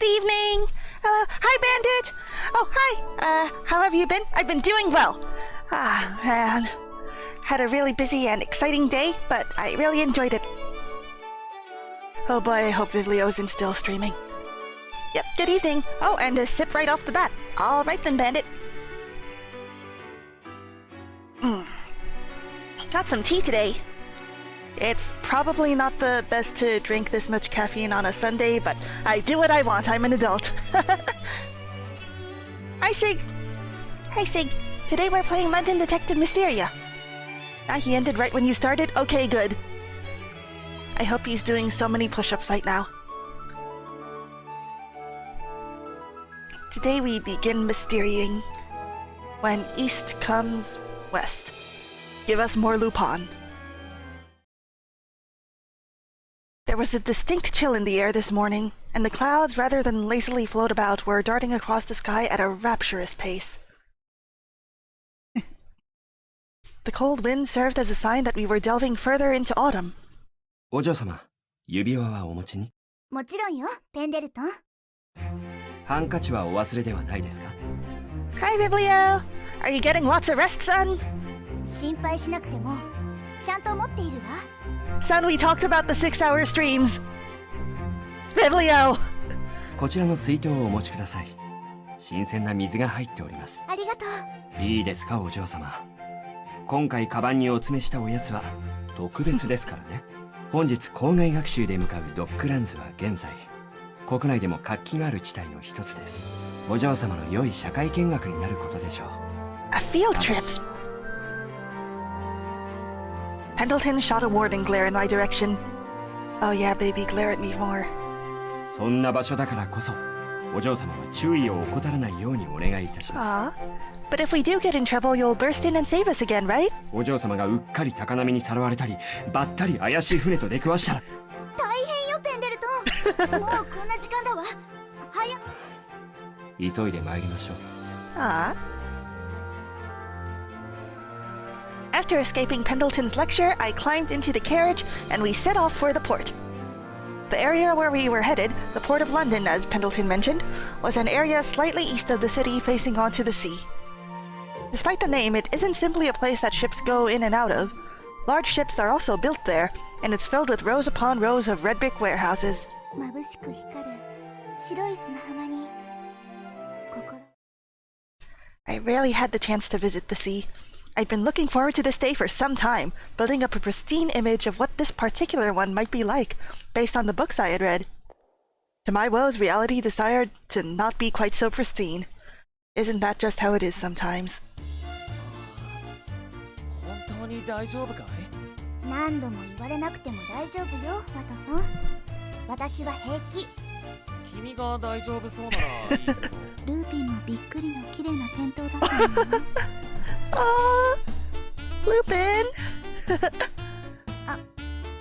Good evening. Hello. Hi, Bandit. Oh, hi. How have you been? I've been doing well. Ah, man. Had a really busy and exciting day, but I really enjoyed it. Oh boy, I hope Vivlio isn't still streaming. Yep, good evening. Oh, and a sip right off the bat. All right then, Bandit. Got some tea today. It's probably not the best to drink this much caffeine on a Sunday, but I do what I want. I'm an adult. Hi, Sig. Hi, Sig. Today we're playing London Detective Mysteria. Ah, he ended right when you started? Okay, good. I hope he's doing so many push-ups right now. Today we begin mysterying. When east comes west. Give us more lupin. There was a distinct chill in the air this morning, and the clouds, rather than lazily float about, were darting across the sky at a rapturous pace. The cold wind served as a sign that we were delving further into autumn. お嬢様、指輪はお持ちに？もちろんよ、ペンデルトン。ハンカチはお忘れではないですか？ Hi, Vivlio! Are you getting lots of rest, son? 心配しなくても、ちゃんと持っているわ。Son, we talked about the 6-hour streams. Vivlio! こちらの水筒をお持ちください。新鮮な水が入っております。ありがとう。いいですか、お嬢様。今回カバンにお詰めしたおやつは特別ですからね。本日校外学習で向かうドッグランズは現在国内でも活気がある地帯の一つです。お嬢様の良い社会見学になることでしょう。A field trip. Pendleton shot a warning glare in my direction. Oh yeah, baby, glare at me more. そんな場所だからこそ、お嬢様は注意を怠らないようにお願いいたします。But if we do get in trouble, you'll burst in and save us again, right? お嬢様がうっかり高波にさらわれたり、ばったり怪しい船と出くわしたら。大変よ、ペンデルトン。もうこんな時間だわ。早っ。急いで参りましょう。After escaping Pendleton's lecture, I climbed into the carriage and we set off for the port. The area where we were headed, the Port of London, as Pendleton mentioned, was an area slightly east of the city facing onto the sea. Despite the name, it isn't simply a place that ships go in and out of. Large ships are also built there, and it's filled with rows upon rows of red brick warehouses. I rarely had the chance to visit the sea. I'd been looking forward to this day for some time, building up a pristine image of what this particular one might be like, based on the books I had read. To my woes, reality desired to not be quite so pristine. Isn't that just how it is sometimes? 本当に大丈夫かい？何度も言われなくても大丈夫よ、ワトソン。私は平気。君が大丈夫そうならいいけど。ルーピンもびっくりの綺麗な転倒だったのよ。Lupin!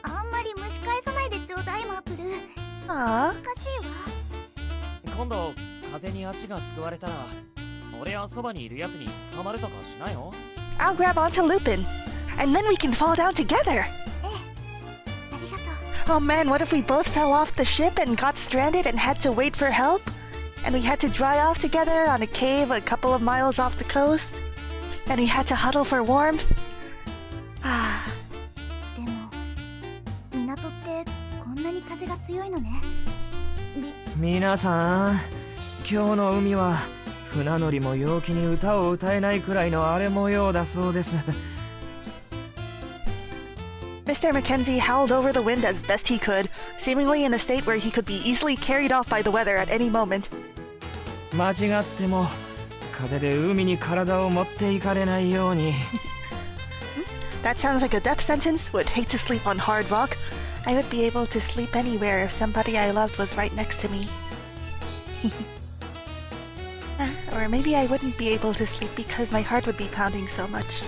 あんまり蒸し返さないでちょうだい、マープル。難しいわ。今度風に足がすくわれたら、俺やそばにいるやつに捕まるとかしなよ。I'll grab onto Lupin, and then we can fall down together. ありがとう。Oh man, what if we both fell off the ship and got stranded and had to wait for help? And we had to dry off together on a cave a couple of miles off the coast? And we had to huddle for warmth? でも、港ってこんなに風が強いのね。皆さん、今日の海は船乗りも陽気に歌を歌えないくらいの荒れ模様だそうです。Mr. Mackenzie howled over the wind as best he could, seemingly in a state where he could be easily carried off by the weather at any moment. 間違っても風で海に体を持っていかれないように。That sounds like a death sentence. Would hate to sleep on hard rock. I would be able to sleep anywhere if somebody I loved was right next to me. Or maybe I wouldn't be able to sleep because my heart would be pounding so much.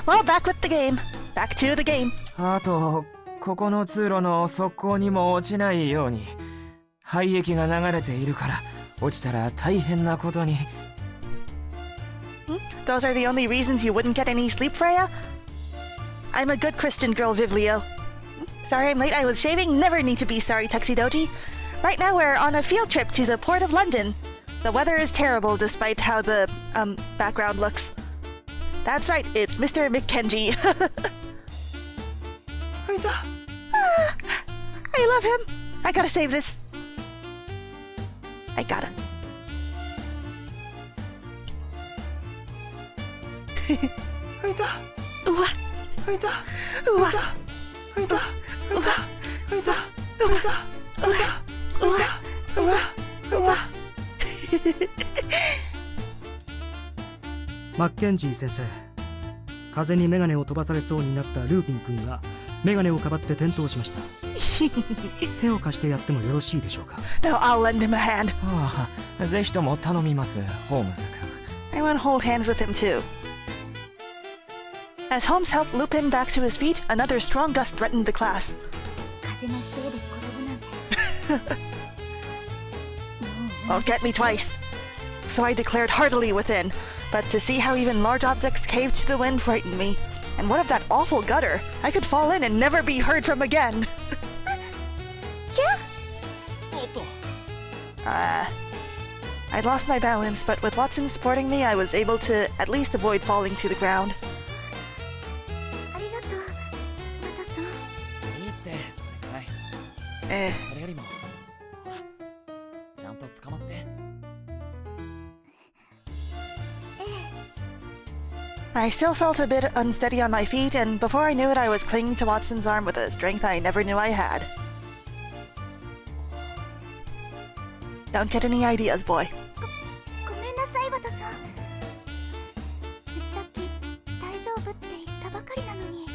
Well, back with the game. Back to the game. あと、ここの通路の側溝にも落ちないように。廃液が流れているから、落ちたら大変なことに。Those are the only reasons you wouldn't get any sleep, Freya? I'm a good Christian girl, Vivlio. Sorry I'm late, I was shaving. Never need to be sorry, Tuxedoji. Right now we're on a field trip to the Port of London. The weather is terrible despite how the, background looks. That's right, it's Mr. McKenzie. I love him. I gotta save this. I gotta. Ooh.マッケンジー先生、風にメガネを飛ばされそうになったルーピン君がメガネをかばって転倒しました。手を貸してやってもよろしいでしょうか。 No, I'll lend him a hand. ああ、ぜひとも頼みます、ホームズ君。I want to hold hands with him too. As Holmes helped Lupin back to his feet, another strong gust threatened the class. 風のせいで転ぶなんて Won't get me twice. So I declared heartily within, but to see how even large objects caved to the wind frightened me. And what of that awful gutter? I could fall in and never be heard from again. Yeah? I lost my balance, but with Watson supporting me, I was able to at least avoid falling to the ground. ありがとう、ワタさん。いいって、お願い。それよりも、ほら、ちゃんと捕まって。I still felt a bit unsteady on my feet, and before I knew it, I was clinging to Watson's arm with a strength I never knew I had. Don't get any ideas, boy. ごめんなさい、ワタさん。さっき大丈夫って言ったばかりなのに。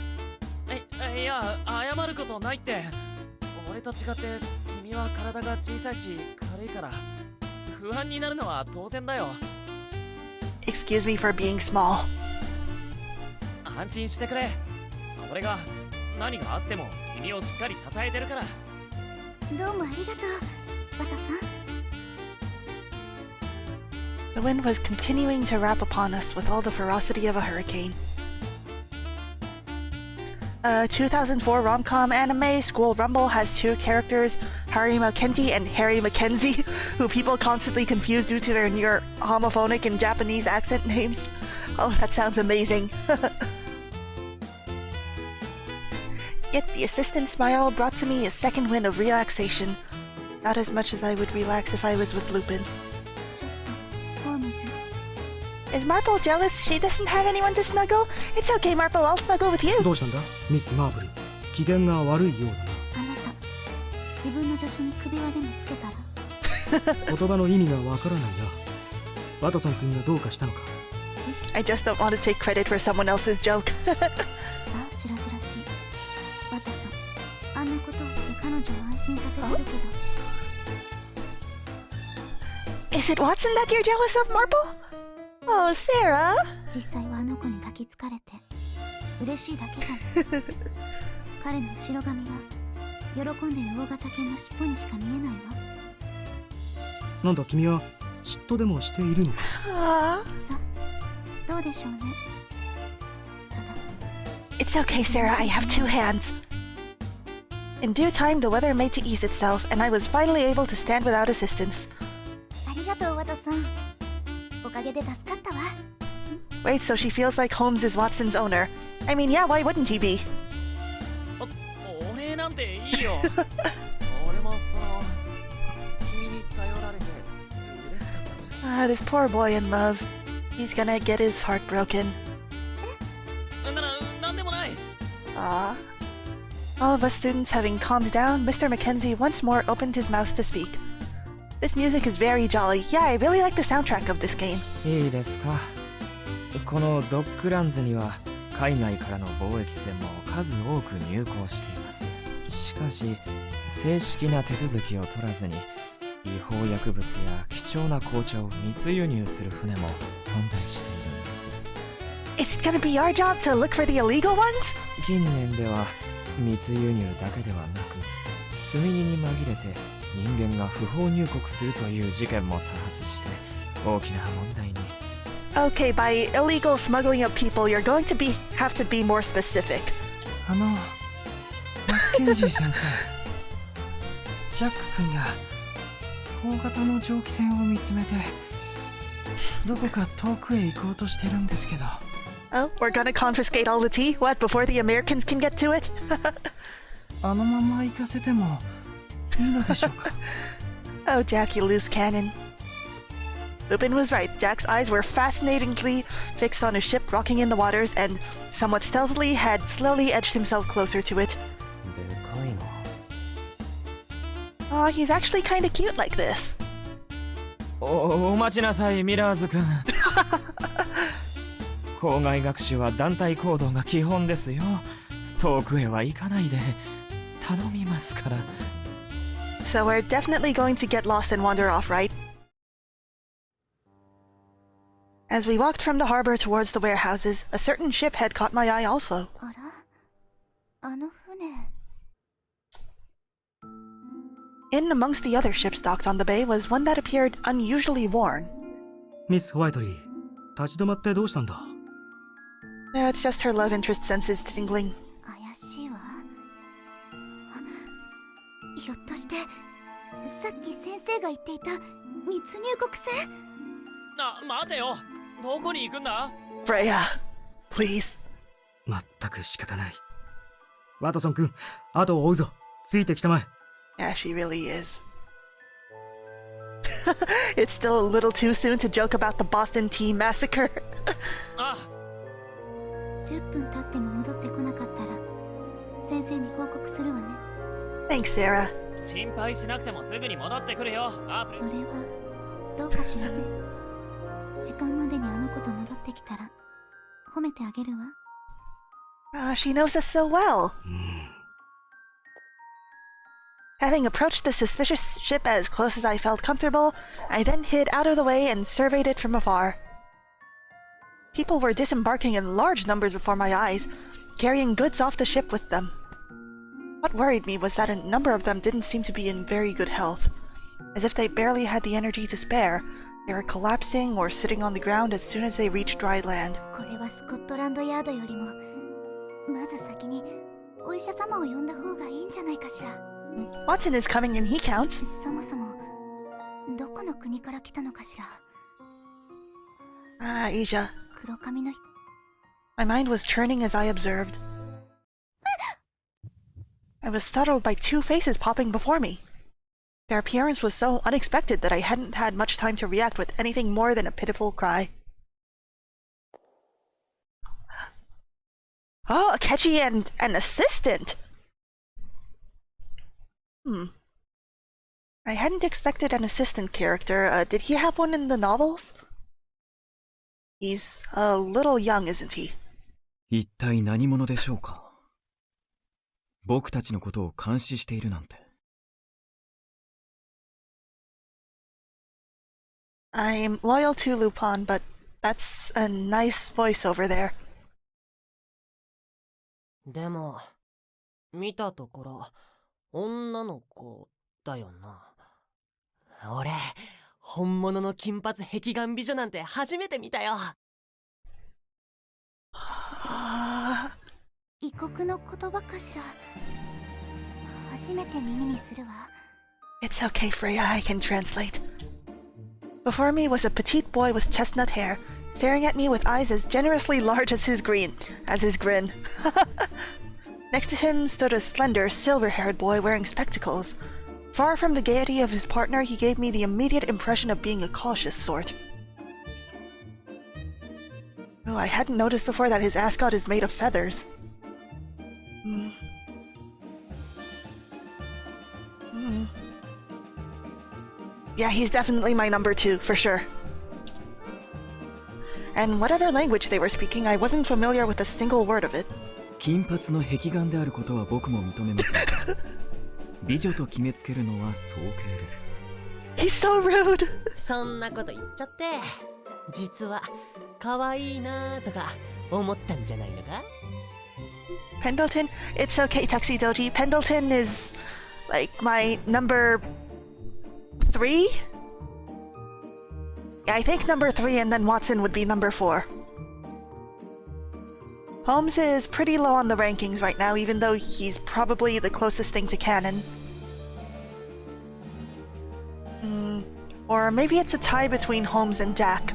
いや、謝ることないって。俺と違って君は体が小さいし軽いから不安になるのは当然だよ。 Excuse me for being small. 安心してくれ。俺が何があっても君をしっかり支えてるから。どうもありがとう、ワタさん。 The wind was continuing to rap upon us with all the ferocity of a hurricane. A 2004 rom-com anime, School Rumble, has two characters, Harry Mackenzie and Harry Mackenzie, who people constantly confuse due to their near homophonic and Japanese accent names. Oh, that sounds amazing. Yet the assistant smile brought to me a second wind of relaxation. Not as much as I would relax if I was with Lupin. ちょっと、ホームズ。 Is Marple jealous she doesn't have anyone to snuggle? It's okay, Marple, I'll snuggle with you. どうしたんだ、ミス・マーブル。機嫌が悪いようだな。あなた、自分の助手に首輪でもつけたら。言葉の意味がわからないな。ワトソン君がどうかしたのか。 I just don't want to take credit for someone else's joke. あ、しらじらしい。ワタさん、あんなことを言って彼女を安心させてるけど。 Is it Watson that you're jealous of, Marple? Oh, Sarah. 実際はあの子に抱きつかれて嬉しいだけじゃない。彼の後ろ髪が喜んでる大型犬の尻尾にしか見えないわ。なんだ君は嫉妬でもしているのか。 Aww. さあ、どうでしょうね。ただ、 It's okay, Sarah, I have two hands. In due time, the weather made to ease itself, and I was finally able to stand without assistance. ありがとう、ワタさん。おかげで助かったわ。 Wait, so she feels like Holmes is Watson's owner. I mean, yeah, why wouldn't he be? お礼なんていいよ。俺も君に頼られて嬉しかったし。Ah, this poor boy in love. He's gonna get his heart broken. なんでもない。 Ah. All of us students having calmed down, Mr. Mackenzie once more opened his mouth to speak. This music is very jolly. Yeah, I really like the soundtrack of this game. いいですか。このドッグランズには海外からの貿易船も数多く入港しています。しかし正式な手続きを取らずに違法薬物や貴重な紅茶を密輸入する船も存在しているんです。 Is it gonna be our job to look for the illegal ones? 近年では密輸入だけではなく積み荷に紛れて人間が不法入国するという事件も多発して大きな問題に。Okay, by illegal smuggling of people, you're going to have to be more specific. マッケンジー先生、ジャック君が大型の蒸気船を見つめてどこか遠くへ行こうとしてるんですけど。 Oh, we're gonna confiscate all the tea? What, before the Americans can get to it? あのまま行かせてもいいのでしょうか。 Oh, Jack, you loose cannon. Lupin was right. Jack's eyes were fascinatingly fixed on a ship rocking in the waters and, somewhat stealthily, had slowly edged himself closer to it. でかいな。 Aw, he's actually kinda cute like this. お待ちなさい、ミラーズ君。校外学習は団体行動が基本ですよ。遠くへは行かないで。頼みますから。 So we're definitely going to get lost and wander off, right? As we walked from the harbor towards the warehouses, a certain ship had caught my eye also. あら、あの船。 In amongst the other ships docked on the bay was one that appeared unusually worn. ミス・ホワイトリー、立ち止まってどうしたんだ。 It's just her love interest senses tingling. 怪しいわ。ひょっとしてさっき先生が言っていた密入国船？待てよ。どこに行くんだ？ Freya, please. まったく仕方ない。ワトソン君、後を追うぞ。ついてきたまえ。 Yeah, she really is. It's still a little too soon to joke about the Boston Tea Massacre. 10分経っても戻ってこなかったら先生に報告するわね。 Thanks, Sarah. 心配しなくてもすぐに戻ってくるよ。それはどうかしらね。時間までにあの子と戻ってきたら褒めてあげるわ。 She knows us so well. Having approached the suspicious ship as close as I felt comfortable, I then hid out of the way and surveyed it from afar. People were disembarking in large numbers before my eyes, carrying goods off the ship with them. What worried me was that a number of them didn't seem to be in very good health. As if they barely had the energy to spare, they were collapsing or sitting on the ground as soon as they reached dry land. これはスコットランドヤードよりもまず先にお医者様を呼んだ方がいいんじゃないかしら。 Watson is coming and he counts. そもそもどこの国から来たのかしら。 Asia. 黒髪の人。 My mind was churning as I observed. I was startled by two faces popping before me. Their appearance was so unexpected that I hadn't had much time to react with anything more than a pitiful cry. Oh, Akechi and an assistant! I hadn't expected an assistant character. Did he have one in the novels? He's a little young, isn't he? 一体何者でしょうか。僕たちのことを監視しているなんて。I'm loyal to Lupin, but that's a nice voice over there. でも見たところ女の子だよな。俺本物の金髪壁眼美女なんて初めて見たよ。異国の言葉かしら。初めて耳にするわ。 It's okay, Freya, I can translate. Before me was a petite boy with chestnut hair, staring at me with eyes as generously large as his grin. Next to him stood a slender, silver-haired boy wearing spectacles. Far from the gaiety of his partner, he gave me the immediate impression of being a cautious sort. Oh, I hadn't noticed before that his ascot is made of feathers. Yeah, he's definitely my number 2, for sure. And whatever language they were speaking, I wasn't familiar with a single word of it. 金髪の壁眼であることは僕も認めますが、美女と決めつけるのは早計です。He's so rude! そんなこと言っちゃって、実は可愛いなとか思ったんじゃないのか？ Pendleton? It's okay, Tuxedoji. Pendleton is like my number 3? Yeah, I think number 3 and then Watson would be number 4. Holmes is pretty low on the rankings right now, even though he's probably the closest thing to canon. Or maybe it's a tie between Holmes and Jack.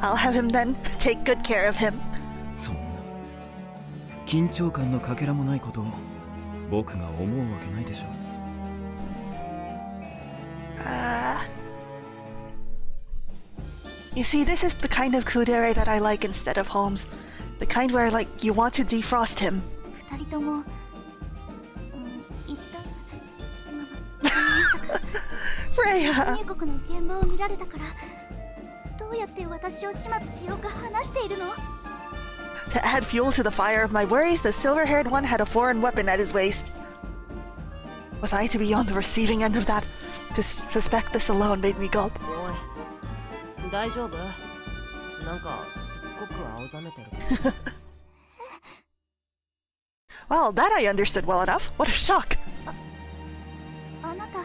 I'll have him then. Take good care of him. そんな緊張感のかけらもないことを僕が思うわけないでしょう。You see, this is the kind of kudere that I like instead of Holmes. The kind where, like, you want to defrost him. 二人とも一旦Freya! 入国の現場を見られたからどうやって私を始末しようか話しているの To add fuel to the fire of my worries, the silver-haired one had a foreign weapon at his waist. Was I to be on the receiving end of that? To suspect this alone made me gulp. おい大丈夫？なんかすっごく青ざめてる。Well, that I understood well enough. What a shock! あなた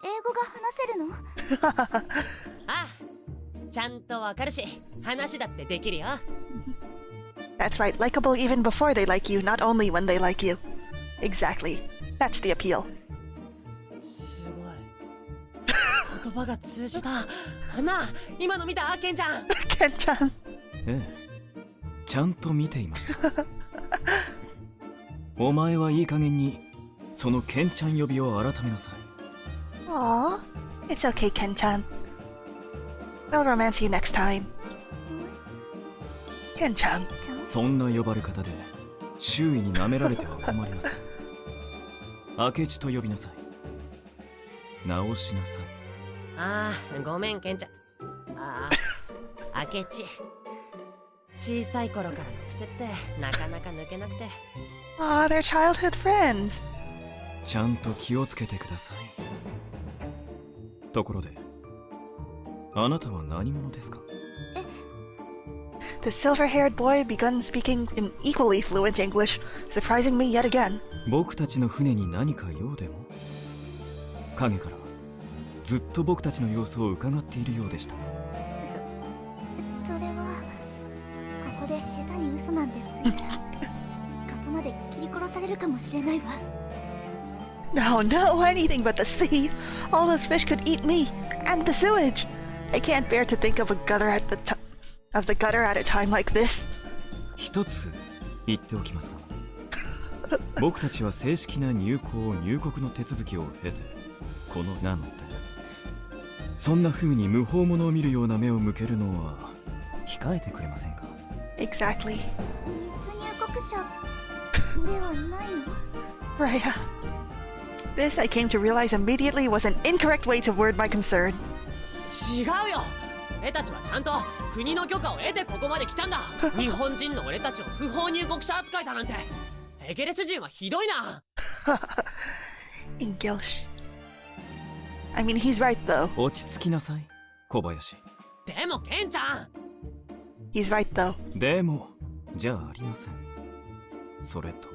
英語が話せるのああ、ちゃんとわかるし、話だってできるよ。That's right, likable even before they like you, not only when they like you. Exactly. That's the appeal. すごい。言葉が通じた。なあ、今の見たケンちゃん。Ken-chan. ええ、ちゃんと見ています。お前はいい加減にそのケンちゃん呼びを改めなさい。Aw, it's okay, Ken-chan. I'll romance you next time. Ken-chan. そんな呼ばれ方で周囲に舐められては困ります。明智と呼びなさい。直しなさい。ああ、ごめんケンちゃん。ああ、明智。小さい頃からの癖ってなかなか抜けなくて。Aw, they're childhood friends. ちゃんと気をつけてください。ところで、あなたは何者ですか？ The silver-haired boy begun speaking in equally fluent English, surprising me yet again. 僕たちの船に何か用でも？影からずっと僕たちの様子を伺っているようでした。それはここで下手に嘘なんてついたら刀で切り殺されるかもしれないわ。 No, no, anything but the sea. All those fish could eat me, and the sewage. I can't bear to think of the gutter at a time like this. 一つ言っておきますが、僕たちは正式な入港入国の手続きを経てこのなので、そんな風に無法者を見るような目を向けるのは控えてくれませんか？ Exactly. 密入国者ではないの？ Freya. This, I came to realize immediately, was an incorrect way to word my concern. 違うよ。俺たちはちゃんと国の許可を得てここまで来たんだ。日本人の俺たちを不法入国者扱いだなんて。エゲレス人はひどいな。English. I mean, he's right though. 落ち着きなさい、小林。でもケンちゃん。He's right though. でもじゃありません。それと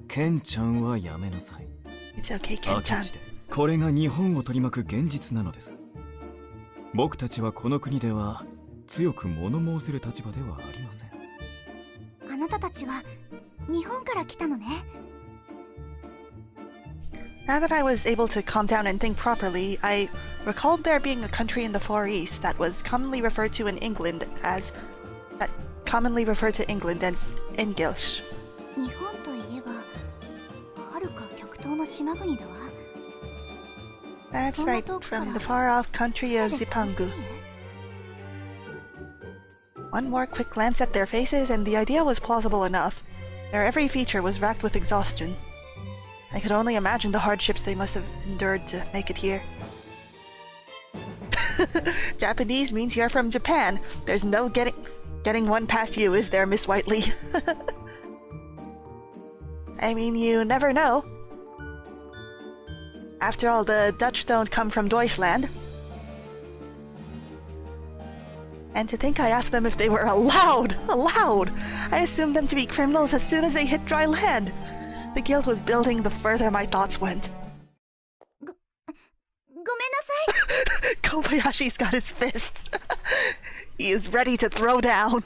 ケンちゃんはやめなさい。 It's okay, 明 Ken-chan. 智です。これが日本を取り巻く現実なのです。僕たちはこの国では強く物申せる立場ではありません。あなたたちは日本から来たのね。 Now that I was able to calm down and think properly, I recalled there being a country in the Far East that was commonly referred to England as English. 日本といえば遥か極東の島国だわ。 That's right, from the far-off country of Zipangu. One more quick glance at their faces, and the idea was plausible enough. Their every feature was racked with exhaustion. I could only imagine the hardships they must have endured to make it here. Japanese means you're from Japan. There's no getting one past you, is there, Miss Whiteley? I mean, you never know. After all, the Dutch don't come from Deutschland. And to think I asked them if they were allowed! I assumed them to be criminals as soon as they hit dry land. The guilt was building the further my thoughts went. ごごめんなさい。 Kobayashi's got his fists. He is ready to throw down.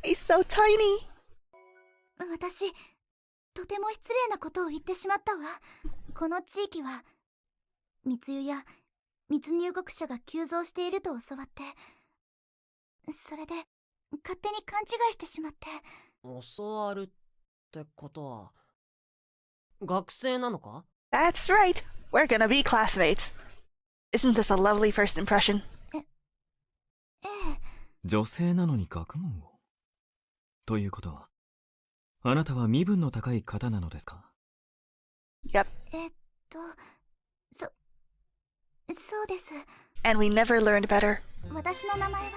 He's so tiny. 私、とても失礼なことを言ってしまったわ。この地域は密輸や密入国者が急増していると教わって、それで勝手に勘違いしてしまって。教わるってことは学生なのか？ That's right. We're gonna be classmates. Isn't this a lovely first impression? ええ。女性なのに学問をということは、あなたは身分の高い方なのですか？ Yep. そうです。 And we never learned better. 私の名前は。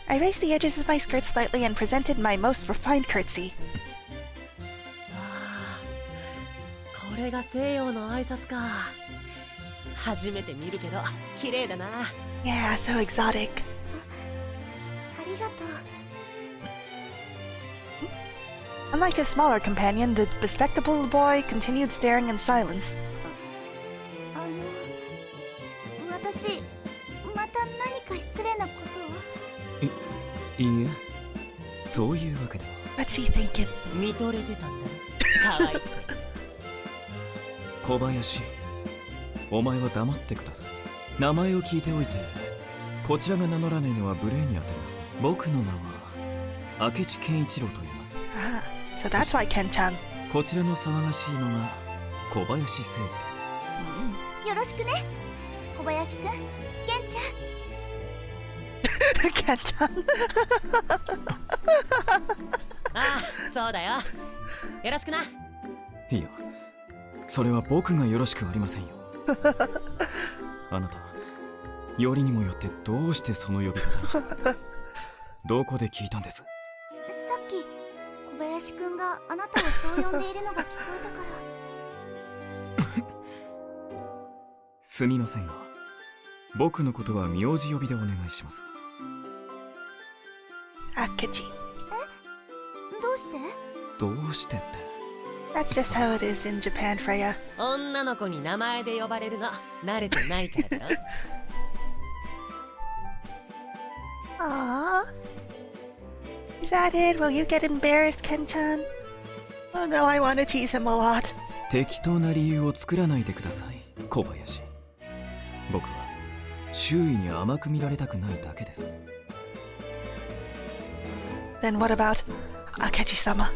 I raised the edges of my skirt slightly and presented my most refined curtsy. これが西洋の挨拶か。初めて見るけど綺麗だな。 Yeah, so exotic. ありがとう。 Unlike his smaller companion, the bespectacled boy continued staring in silence. 私、また何か失礼なことを？いいえ、そういうわけでは。 What's he thinking? 見とれてたんだ。可愛い。小林、お前は黙ってください。名前を聞いておいて、こちらが名乗らないのは無礼に当たります。僕の名は明智健一郎と言います。 Ah, so that's why Ken-chan. こちらの騒がしいのが小林誠司です。よろしくね、小林くん、ケンちゃん。Ken-chan. ああ、そうだよ。よろしくな。いや、それは僕がよろしくありませんよ。あなた、よりにもよってどうしてその呼び方に？どこで聞いたんです？さっき小林くんがあなたをそう呼んでいるのが聞こえたから。すみませんが、僕のことは名字呼びでお願いします。 Akechi. どうして？どうしてって？ That's just how it is in Japan, Freya. 女の子に名前で呼ばれるの慣れてないからだろ。Aww. Is that it? Will you get embarrassed, Ken-chan? Oh no, I want to tease him a lot. 適当な理由を作らないでください、小林。僕は周囲に甘く見られたくないだけです。 Then what about Akechi-sama?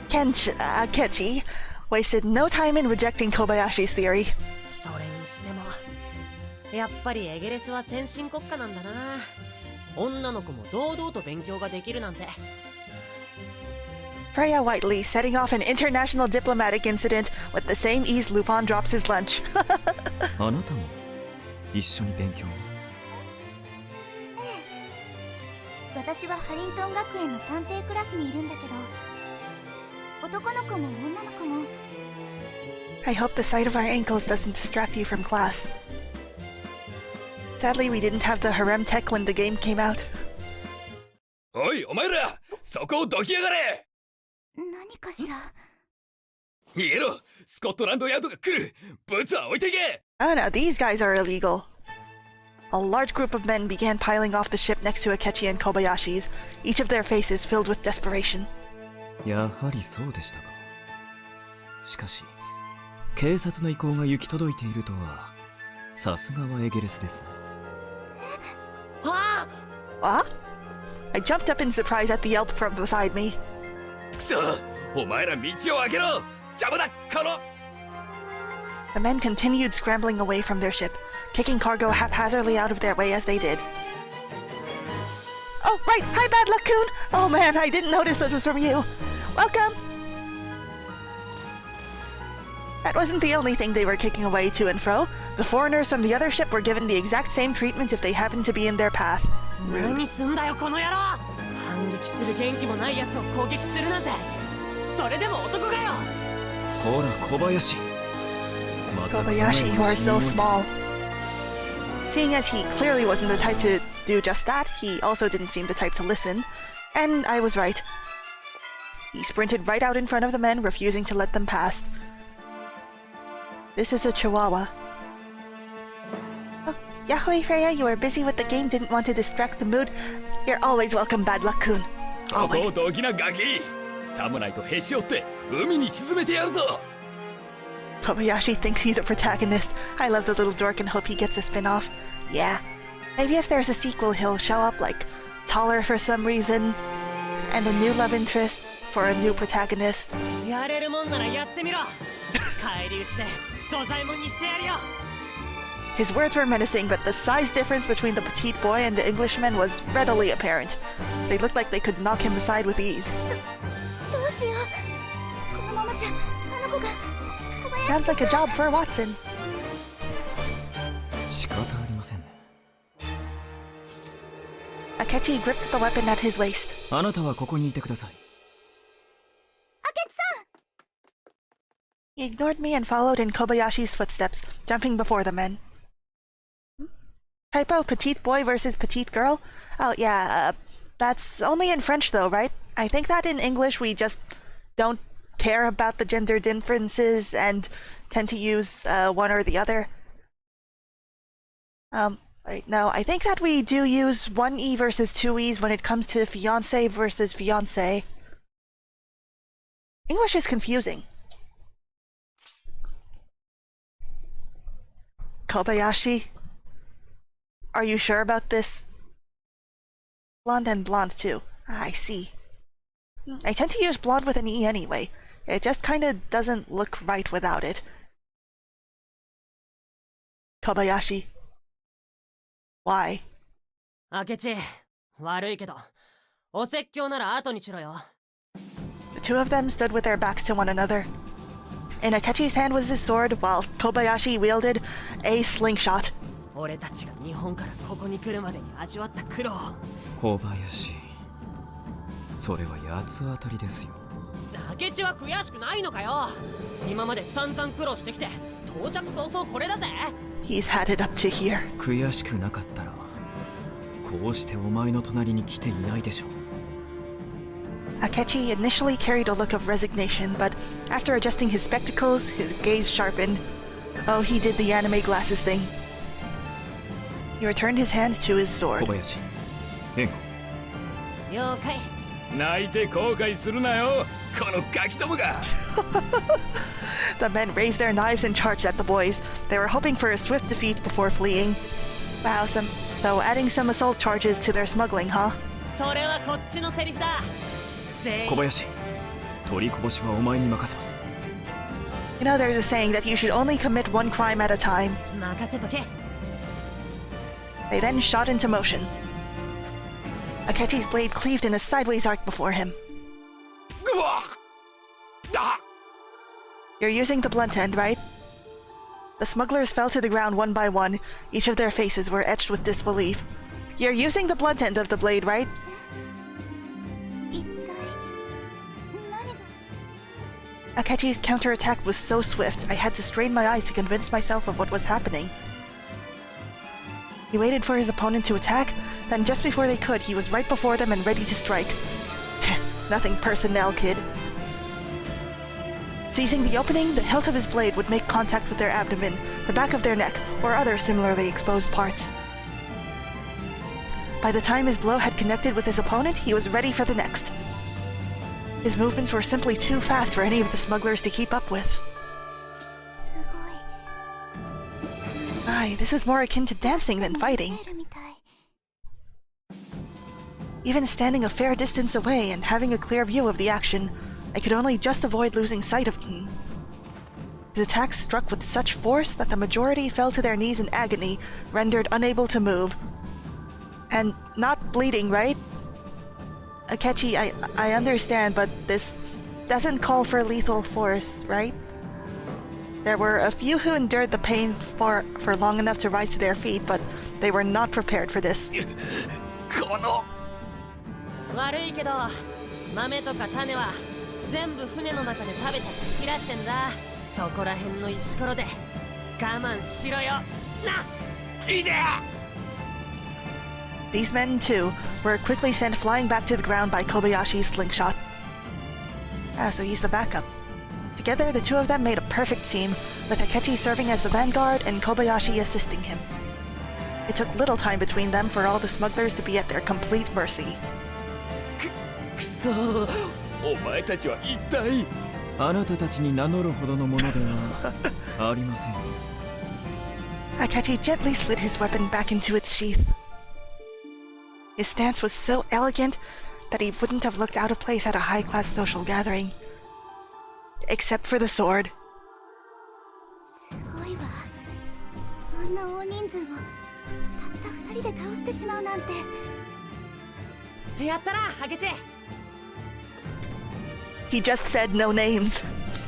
Akechi wasted no time in rejecting Kobayashi's theory. それにしてもやっぱりエゲレスは先進国家なんだな。女の子も堂々と勉強ができるなんて。 Freya Whiteley setting off an international diplomatic incident with the same ease Lupin drops his lunch. あなたも一緒に勉強を？私はハリントン学園の探偵クラスにいるんだけど、男の子も女の子も。 I hope the sight of our ankles doesn't distract you from class. Sadly, we didn't have the harem tech when the game came out. おい、お前ら、そこをどきやがれ！何かしら？逃げろ！スコットランドヤードが来る！ブツは置いていけ！ Oh no, these guys are illegal. A large group of men began piling off the ship next to Akechi and Kobayashi's, each of their faces filled with desperation. やはりそうでしたか。しかし、警察の意向が行き届いているとは、さすがはエゲレスですね。あWhat? I jumped up in surprise at the yelp from beside me. くそ！お前ら道を開けろ！邪魔だ、この！ The men continued scrambling away from their ship, kicking cargo haphazardly out of their way as they did. Oh, right! Hi, Bad Luck Coon! Oh man, I didn't notice it was from you! Welcome! That wasn't the only thing they were kicking away to and fro. The foreigners from the other ship were given the exact same treatment if they happened to be in their path. 何すんだよこの野郎。反撃する元気もないやつを攻撃するなんて、それでも男かよ。ほら、小林。 Kobayashi, you are so small. Seeing as he clearly wasn't the type to do just that, he also didn't seem the type to listen. And I was right. He sprinted right out in front of the men, refusing to let them pass. This is a chihuahua. Oh, Yaoi Freya, you were busy with the game, didn't want to distract the mood. You're always welcome, Bad Luck Kun. そこをどきなガキサムライとへし折って海に沈めてやるぞ Kobayashi thinks he's a protagonist. I love the little dork and hope he gets a spin-off. Yeah. Maybe if there's a sequel, he'll show up, like, taller for some reason, and a new love interest for a new protagonist. やれるもんならやってみろ帰り討ちで土左衛門にしてやるよ His words were menacing, but the size difference between the petite boy and the Englishman was readily apparent. They looked like they could knock him aside with ease. どうしようこのままじゃあの子が小林 Sounds like a job for Watson. 仕方ありませんね Akechi gripped the weapon at his waist. あなたはここにいてください He ignored me and followed in Kobayashi's footsteps, jumping before the men. Typo, petite boy versus petite girl? Oh yeah, that's only in French though, right? I think that in English we just don't care about the gender differences and tend to use one or the other. Wait, no, I think that we do use one E versus two E's when it comes to fiancé versus fiancé. English is confusing. Kobayashi? Are you sure about this? Blonde and blonde too. I see. I tend to use blonde with an E anyway. It just kinda doesn't look right without it. Kobayashi. Why? 明智悪いけどお説教なら後にしろよ The two of them stood with their backs to one another. In Akechi's hand was his sword, while Kobayashi wielded a slingshot. 俺たちが日本からここに来るまでに味わった苦労小林それは八つ当たりですよ明智は悔しくないのかよ今まで散々苦労してきて到着早々これだぜ He's had it up to here. 悔しくなかったらこうしてお前の隣に来ていないでしょ Akechi initially carried a look of resignation, but after adjusting his spectacles, his gaze sharpened. Oh, he did the anime glasses thing. He returned his hand to his 小 sword. 林援護了解泣いて後悔するなよこのガキどもが The men raised their knives and charged at the boys. They were hoping for a swift defeat before fleeing. Wow, so adding some assault charges to their smuggling, huh? それはこっちのセリフだ全員小林取りこぼしはお前に任せます You know, there's a saying that you should only commit one crime at a time. 任せとけ They then shot into motion. Akechi's blade cleaved in a sideways arc before him. うわだ You're using the blunt end, right? The smugglers fell to the ground one by one. Each of their faces were etched with disbelief. You're using the blunt end of the blade, right? 一体何が Akechi's counterattack was so swift, I had to strain my eyes to convince myself of what was happening. He waited for his opponent to attack, then just before they could, he was right before them and ready to strike. Nothing personnel, kid. Seizing the opening, the hilt of his blade would make contact with their abdomen, the back of their neck, or other similarly exposed parts. By the time his blow had connected with his opponent, he was ready for the next. His movements were simply too fast for any of the smugglers to keep up with. すごい Aye, this is more akin to dancing than fighting. 見えるみたい Even standing a fair distance away and having a clear view of the action, I could only just avoid losing sight of him. His attacks struck with such force that the majority fell to their knees in agony, rendered unable to move. And not bleeding, right? Akechi, I understand, but this doesn't call for lethal force, right? There were a few who endured the pain for long enough to rise to their feet, but they were not prepared for this. この悪いけど豆とか種は全部船の中で食べちゃって切らしてんだそこら辺の石ころで我慢しろよないで These men, too, were quickly sent flying back to the ground by Kobayashi's slingshot. Ah, so he's the backup. Together, the two of them made a perfect team, with Akechi serving as the vanguard and Kobayashi assisting him. It took little time between them for all the smugglers to be at their complete mercy. くそー、お前たちは一体。あなたたちに名乗るほどのものではありません。Akechi gently slid his weapon back into its sheath. His stance was so elegant that he wouldn't have looked out of place at a high-class social gathering. Except for the sword. すごいわ。あんな大人数をたった2人で倒してしまうなんて。やったな、ハゲチ。 He just said no names.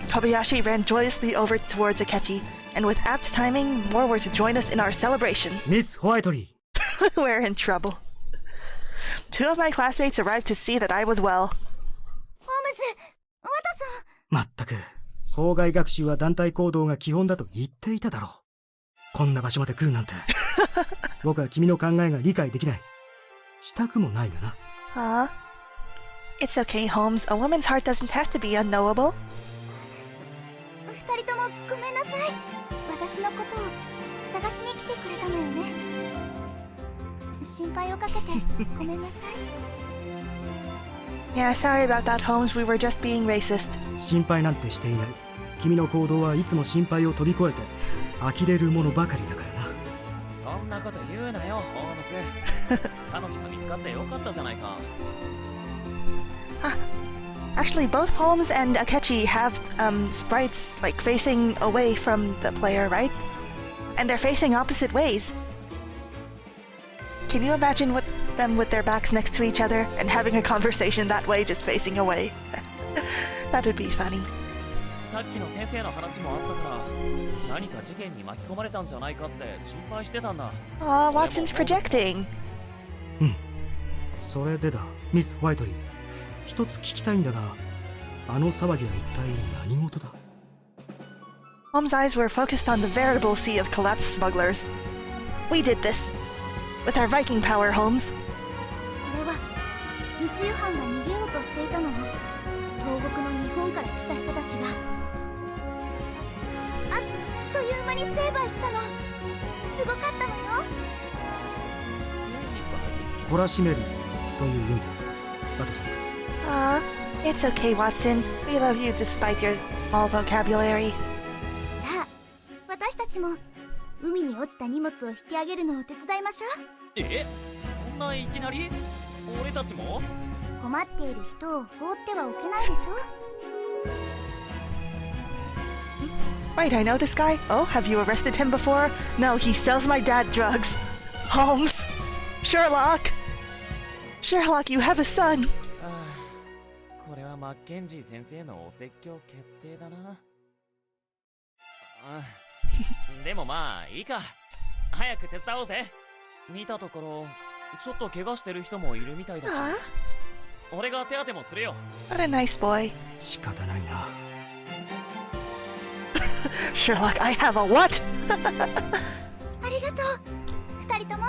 Kobayashi ran joyously over towards Akechi, and with apt timing, more were to join us in our celebration. ミス・ホワイトリー。 We're in trouble. Two of my classmates arrived to see that I was well. ホームズ、ワタさん。まったく、校外学習は団体行動が基本だと言っていただろう。こんな場所まで来るなんて。僕は君の考えが理解できない。したくもないがな。It's okay, Holmes. A woman's heart doesn't have to be unknowable. 2人ともごめんなさい。私のことを探しに来てくれたのよね。心配をかけてごめんなさい。Yeah, sorry about that, Holmes. We were just being racist. 心配なんてしていない。君の行動はいつも心配を飛び越えて呆れるものばかりだからな。そんなこと言うなよ、ホームズ。彼女が見つかってよかったじゃないか。Actually, both Holmes and Akechi have sprites like facing away from the player, right? And they're facing opposite ways. Can you imagine them with their backs next to each other and having a conversation that way, just facing away? That would be funny. さっきの先生の話もあったから何か事件に巻き込まれたんじゃないかって心配してたんだ。Aw, Watson's projecting. それでだ、ミス・ホワイトリー。一つ聞きたいんだが、あの騒ぎは一体何事だ？ Holmes' eyes were focused on the veritable sea of collapsed smugglers. We did this. With our Viking power, Holmes. これは密輸犯が逃げようとしていたのを東北の日本から来た人たちがあっという間に成敗したの。すごかったのよ。懲らしめるという意味だ。ワトソン。It's okay, Watson. We love you despite your small vocabulary. さあ、私たちも海に落ちた荷物を引き上げるのを手伝いましょう。え、そんないきなり？俺たちも？困っている人を放ってはおけないでしょ。Wait, I know this guy. Oh, have you arrested him before? No, he sells my dad drugs. Holmes. Sherlock. Sherlock, you have a son. これはマッケンジー先生のお説教決定だな。でもまあいいか。早く手伝おうぜ。見たところちょっと怪我してる人もいるみたいだし。俺が手当てもするよ。What a nice boy. 仕方ないな。Sherlock, I have a what? ありがとう。2人とも。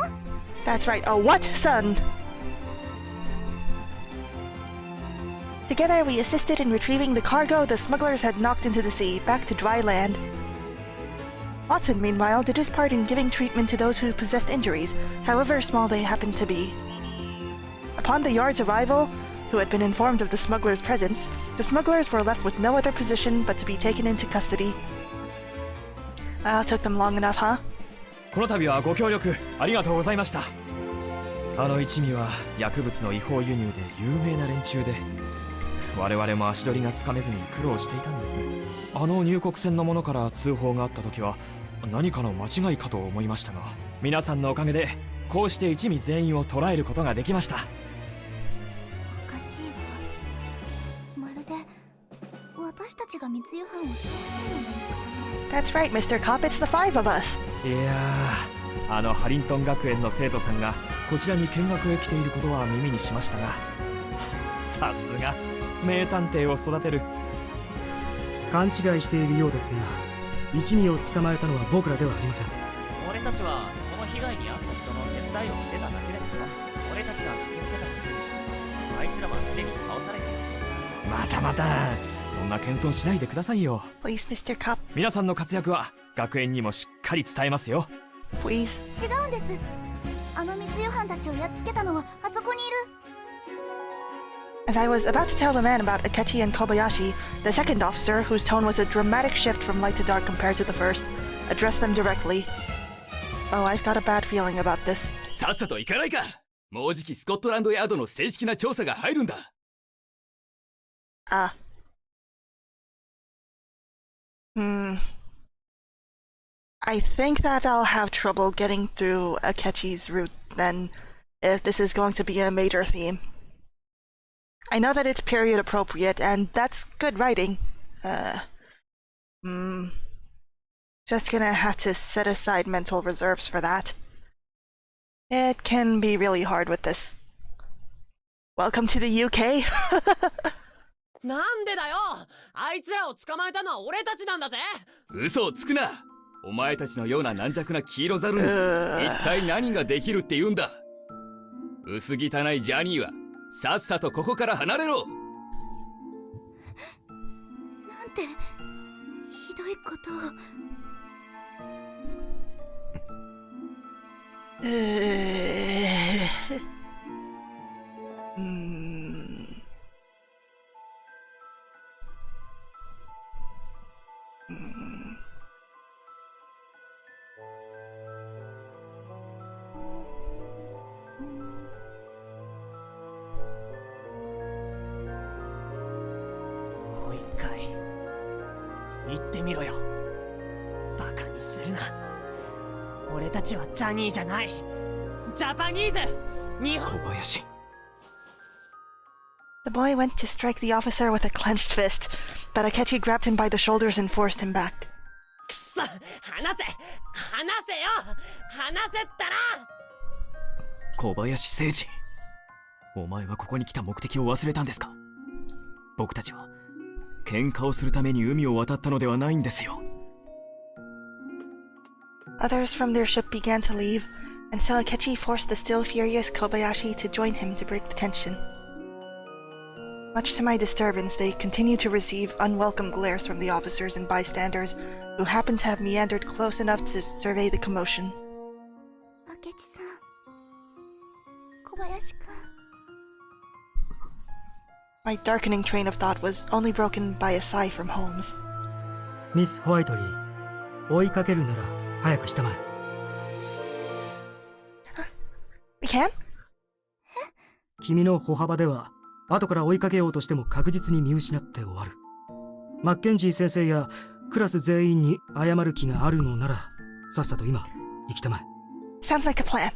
That's right, a what, son? Together, we assisted in retrieving the cargo the smugglers had knocked into the sea, back to dry land. Watson, meanwhile, did his part in giving treatment to those who possessed injuries, however small they happened to be. Upon the yard's arrival, who had been informed of the smugglers' presence, the smugglers were left with no other position but to be taken into custody. Well, took them long enough, huh? この度はご協力ありがとうございました。あの一味は薬物の違法輸入で有名な連中で、我々も足取りがつかめずに苦労していたんです。あの入国船の者から通報があった時は何かの間違いかと思いましたが、皆さんのおかげでこうして一味全員を捕らえることができました。おかしいわ。まるで私たちが密輸犯を倒したような言い方。 That's right, Mr. Cop, it's the five of us. いやー、あのハリントン学園の生徒さんがこちらに見学へ来ていることは耳にしましたが、さすが名探偵を育てる。勘違いしているようですが、一味を捕まえたのは僕らではありません。俺たちはその被害に遭った人の手伝いをしてただけですよ。俺たちが駆けつけた時、あいつらはすでに倒されていました。またまたそんな謙遜しないでくださいよ。 Please, Mr. Cup. 皆さんの活躍は学園にもしっかり伝えますよ。 Please. 違うんです。あの密輸犯たちをやっつけたのはあそこにいる。 As I was about to tell the man about Akechi and Kobayashi, the second officer, whose tone was a dramatic shift from light to dark compared to the first, addressed them directly. Oh, I've got a bad feeling about this. さっさと行かないか。もうじきスコットランドヤードの正式な調査が入るんだ。Ah. I think that I'll have trouble getting through Akechi's route then, if this is going to be a major theme. I know that it's period appropriate, and that's good writing. Just gonna have to set aside mental reserves for that. It can be really hard with this. Welcome to the UK? なんでだよ。あいつらを捕まえたのは俺たちなんだぜ。嘘をつくな。お前たちのような軟弱な黄色ザルに一体何ができるって言うんだ。薄汚いジャニーはさっさとここから離れろ。なんてひどいことを。もう一回言ってみろよ。バカにするな。俺たちはジャニーじゃない。ジャパニーズ。日本。小林。 The boy went to strike the officer with a clenched fist, but Akechi grabbed him by the shoulders and forced him back. くそ、離せよ。離せったら。小林誠司、お前はここに来た目的を忘れたんですか。僕たちは喧嘩をするために海を渡ったのではないんですよ。 Others from their ship began to leave, and so Akechi forced the still furious Kobayashi to join him to break the tension. Much to my disturbance, they continued to receive unwelcome glares from the officers and bystanders, who happened to have meandered close enough to survey the commotion. 明智さん、小林くん。 My darkening train of thought was only broken by a sigh from Holmes. ミス・ホワイトリー、追いかけるなら早くしたまえ。We can? 君の歩幅では後から追いかけようとしても確実に見失って終わる。マッケンジー先生やクラス全員に謝る気があるのならさっさと今行きたまえ。 Sounds like a plan.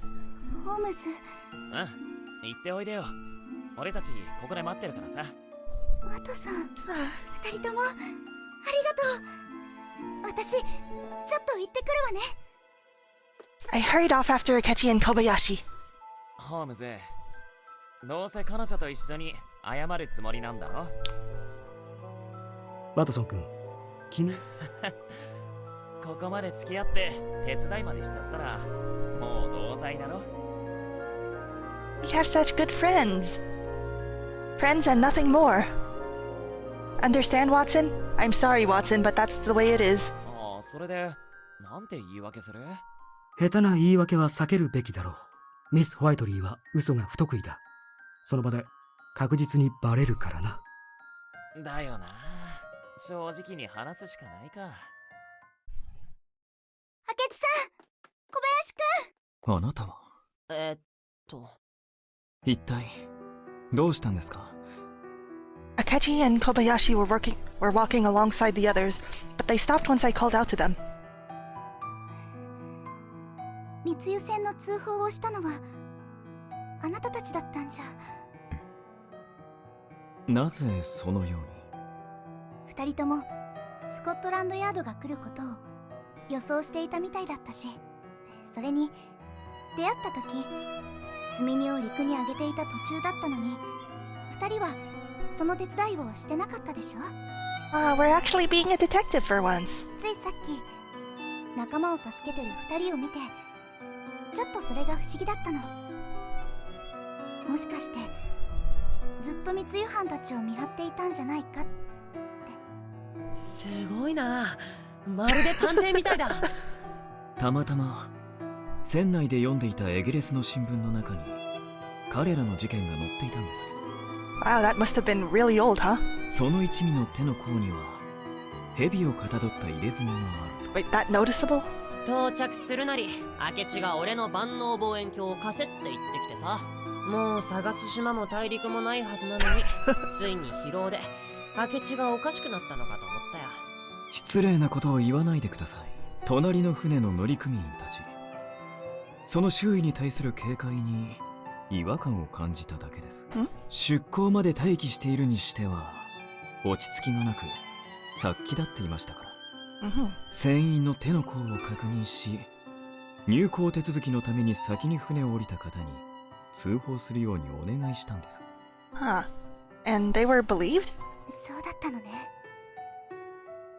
ホームズ。うん、行っておいでよ。俺たちここで待ってるからさ。ワトさん、二人ともありがとう。私ちょっと行ってくるわね。 I hurried off after Akechi and Kobayashi. ホームズ、どうせ彼女と一緒に謝るつもりなんだろ。ワトソン君、君ここまで付き合って手伝いまでしちゃったらもう同罪だろ。 We have such good friends. Friends and nothing more. Understand, Watson? I'm sorry, Watson, but that's the way it is. ああ、それでなんて言い訳する？下手な言い訳は避けるべきだろう。ミス・ホワイトリーは嘘が不得意だ。その場で確実にバレるからな。だよな。正直に話すしかないか。明智さん、小林くん。あなたは一体どうしたんですか。 Akechi and Kobayashi were walking alongside the others, but they stopped once I called out to them. 密輸船の通報をしたのはあなたたちだったんじゃ。なぜそのように。二人ともスコットランドヤードが来ることを予想していたみたいだったし、それに出会った時積み荷を陸に上げていた途中だったのに、二人はその手伝いをしてなかったでしょ。We're actually being a detective for once. ついさっき仲間を助けてる二人を見てちょっとそれが不思議だったの。もしかしてずっと密輸犯たちを見張っていたんじゃないかって。すごいな。まるで探偵みたいだ。たまたま船内で読んでいたエゲレスの新聞の中に彼らの事件が載っていたんです。 Wow, that must have been really old, huh? その一味の手の甲には蛇をかたどった入れ墨があると。 Wait, that noticeable? 到着するなり明智が俺の万能望遠鏡を貸せって言ってきてさ。もう探す島も大陸もないはずなのについに疲労で明智がおかしくなったのかと思ったよ。失礼なことを言わないでください。隣の船の乗組員たち、その周囲に対する警戒に違和感を感じただけです。出港まで待機しているにしては落ち着きがなく殺気立っていましたから、船員の手の甲を確認し、入港手続きのために先に船を降りた方に通報するようにお願いしたんです。 Huh. And they were believed? そうだったのね。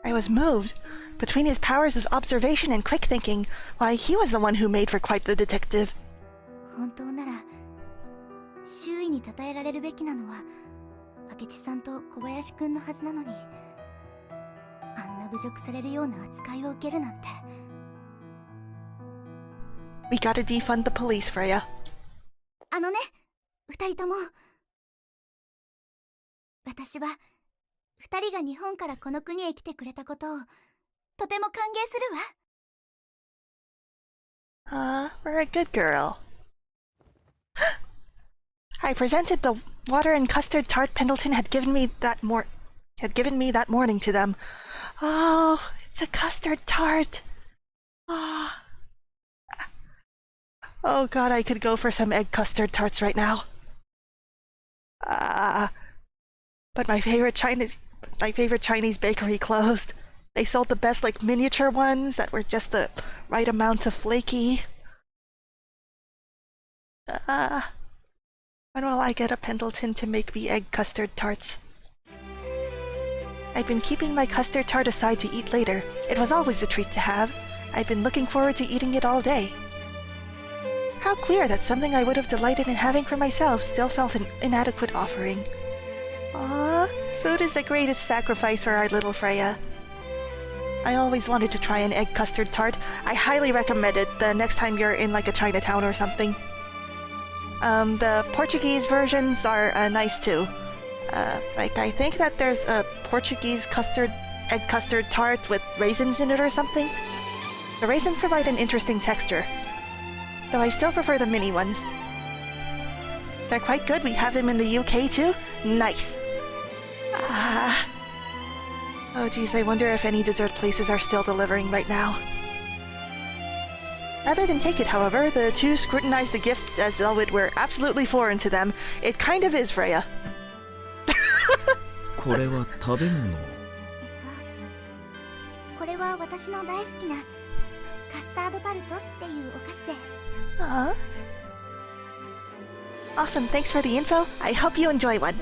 I was moved. Between his powers of observation and quick thinking, why, he was the one who made for quite the detective. 本当なら周囲に称えられるべきなのは明智さんと小林くんのはずなのに、あんな侮辱されるような扱いを受けるなんて。 We gotta defund the police, Freya. あのね、二人とも。私は二人が日本からこの国へ来てくれたことをとても歓迎するわ。We're a good girl. I presented the water and custard tart Pendleton had given me that morning to them. Oh, it's a custard tart. Oh God, I could go for some egg custard tarts right now. But my favorite Chinese bakery closed. They sold the best like miniature ones that were just the right amount of flaky. When will I get a Pendleton to make me egg custard tarts? I'd been keeping my custard tart aside to eat later. It was always a treat to have. I'd been looking forward to eating it all day. How queer that something I would have delighted in having for myself still felt an inadequate offering. Food is the greatest sacrifice for our little Freya. I always wanted to try an egg custard tart. I highly recommend it the next time you're in like a Chinatown or something. The Portuguese versions are nice too. I think that there's a Portuguese egg custard tart with raisins in it or something. The raisins provide an interesting texture, though I still prefer the mini ones. They're quite good. We have them in the UK too. Nice. Oh geez, I wonder if any dessert places are still delivering right now. Rather than take it, however, the two scrutinized the gift as though it were absolutely foreign to them. It kind of is, Freya. これは食べ物。これは私の大好きなカスタードタルトっていうお菓子で。Awesome, thanks for the info. I hope you enjoy one.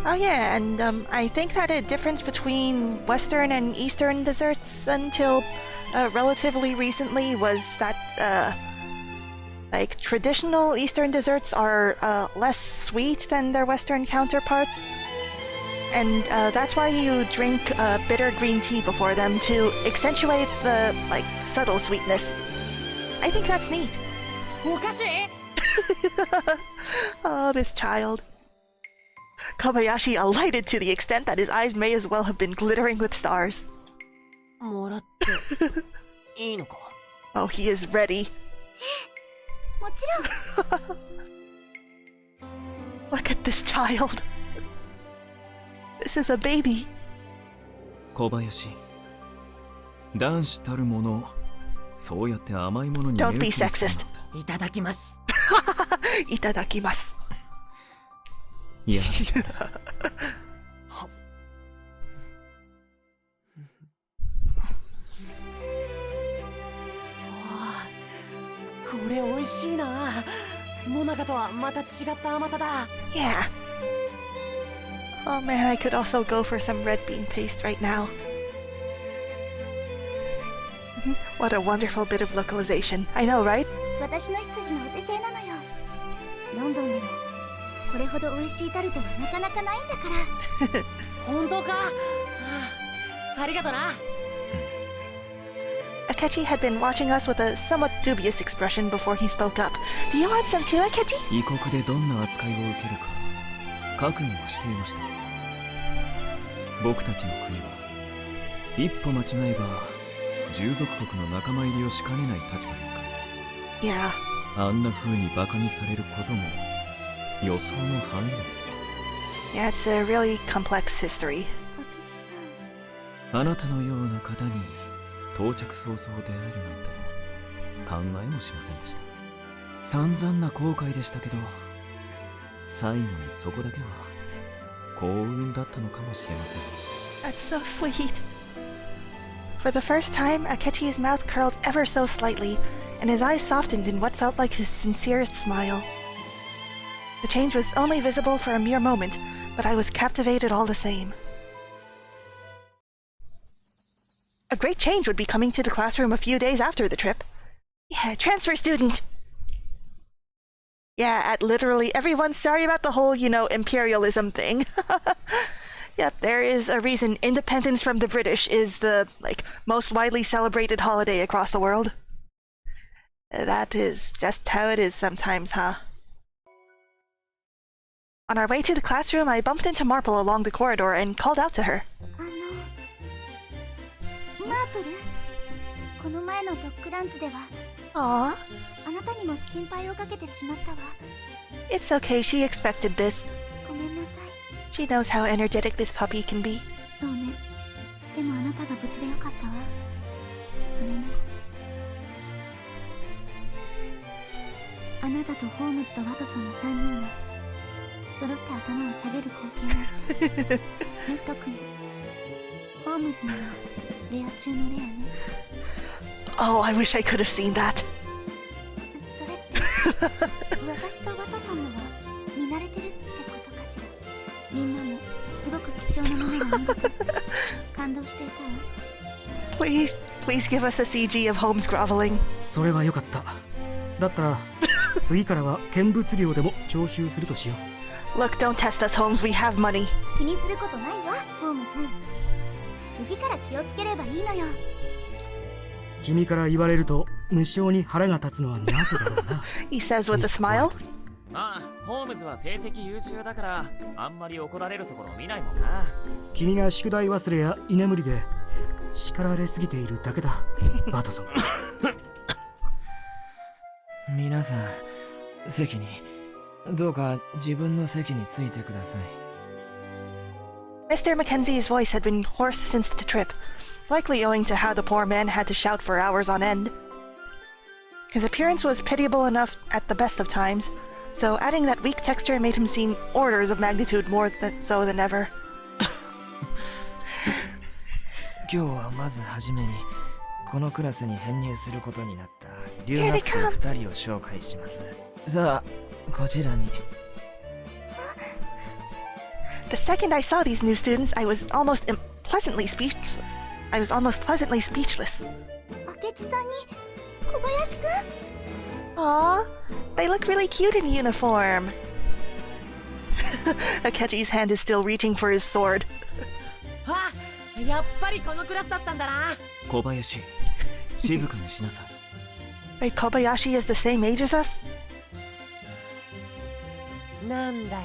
Oh yeah, and I think that a difference between Western and Eastern desserts until relatively recently was that like traditional Eastern desserts are less sweet than their Western counterparts. And that's why you drink bitter green tea before them to accentuate the like subtle sweetness. I think that's neat. おかしい? Oh, this child. Kobayashi alighted to the extent that his eyes may as well have been glittering with stars. もらっていいのか? Oh, he is ready. もちろん。Look at this child. This is a baby. 小林、男子たるもの、そうやって甘いものに Don't be sexist. いただきます。いただきます。いや。これ美味しいな。モナカとはまた違った甘さだ。Yeah. Oh man, I could also go for some red bean paste right now. What a wonderful bit of localization. I know, right? 私の羊のお手製なのよ。ロンドンでもこれほど美味しいタルトはなかなかないんだから。本当か？ありがとな。Akechi had been watching us with a somewhat dubious expression before he spoke up. Do you want some too, Akechi? 異国でどんな扱いを受けるか覚悟はしていました。僕たちの国は一歩間違えば従属国の仲間入りをしかねない立場ですから。 Yeah. あんな風にバカにされることも予想の範囲内です。 Yeah, it's a really complex history. 明智さん、あなたのような方に到着早々出会えるなんて考えもしませんでした。散々な後悔でしたけど、最後にそこだけは幸運だったのかもしれません。 That's so sweet. For the first time, Akechi's mouth curled ever so slightly, and his eyes softened in what felt like his sincerest smile. The change was only visible for a mere moment, but I was captivated all the same. A great change would be coming to the classroom a few days after the trip. Yeah, transfer student! Yeah, at literally everyone. Sorry about the whole, imperialism thing. Yep, there is a reason independence from the British is the, most widely celebrated holiday across the world. That is just how it is sometimes, huh? On our way to the classroom, I bumped into Marple along the corridor and called out to her. マープル、この前のドッグランズでは Aww, あなたにも心配をかけてしまったわ。 it's okay, she expected this. ごめんなさい。 She knows how energetic this puppy can be. そうね。でもあなたが無事でよかったわ。それにあなたとホームズとワトソンの3人が揃って頭を下げる光景ね。特にホームズにはレア中のレアね。 Oh, I wish I could have seen that. それって私とワトソンのは見慣れてるってことかしら。みんなもすごく貴重なものが見れて感動していたわ。 Please give us a CG of Holmes groveling. それはよかった。だったら次からは見物料でも徴収するとしよう。 Look, don't test us, Holmes. We have money. 気にすることないわ、ホームズ。次から気をつければいいのよ。君から言われると無性に腹が立つのはなぜだろうな。He says with a smile. まあホームズは成績優秀だからあんまり怒られるところを見ないもんな。君が宿題忘れや居眠りで叱られすぎているだけだ、バトソン。皆さん席にどうか自分の席についてください。 Mr. Mackenzie's voice had been hoarse since the trip, likely owing to how the poor man had to shout for hours on end. His appearance was pitiable enough at the best of times, so adding that weak texture made him seem orders of magnitude more so than ever. 今日はまずはじめにこのクラスに編入することになった留学生2人を紹介します。さあこちらに。 The second I saw these new students, I was almost pleasantly speechless. 明智さんに小林くん。 Aw, they look really cute in uniform. Akechi's hand is still reaching for his sword. あ、やっぱりこのクラスだったんだな。小林、静かにしなさい。 Wait, Kobayashi is the same age as us? なんだよ、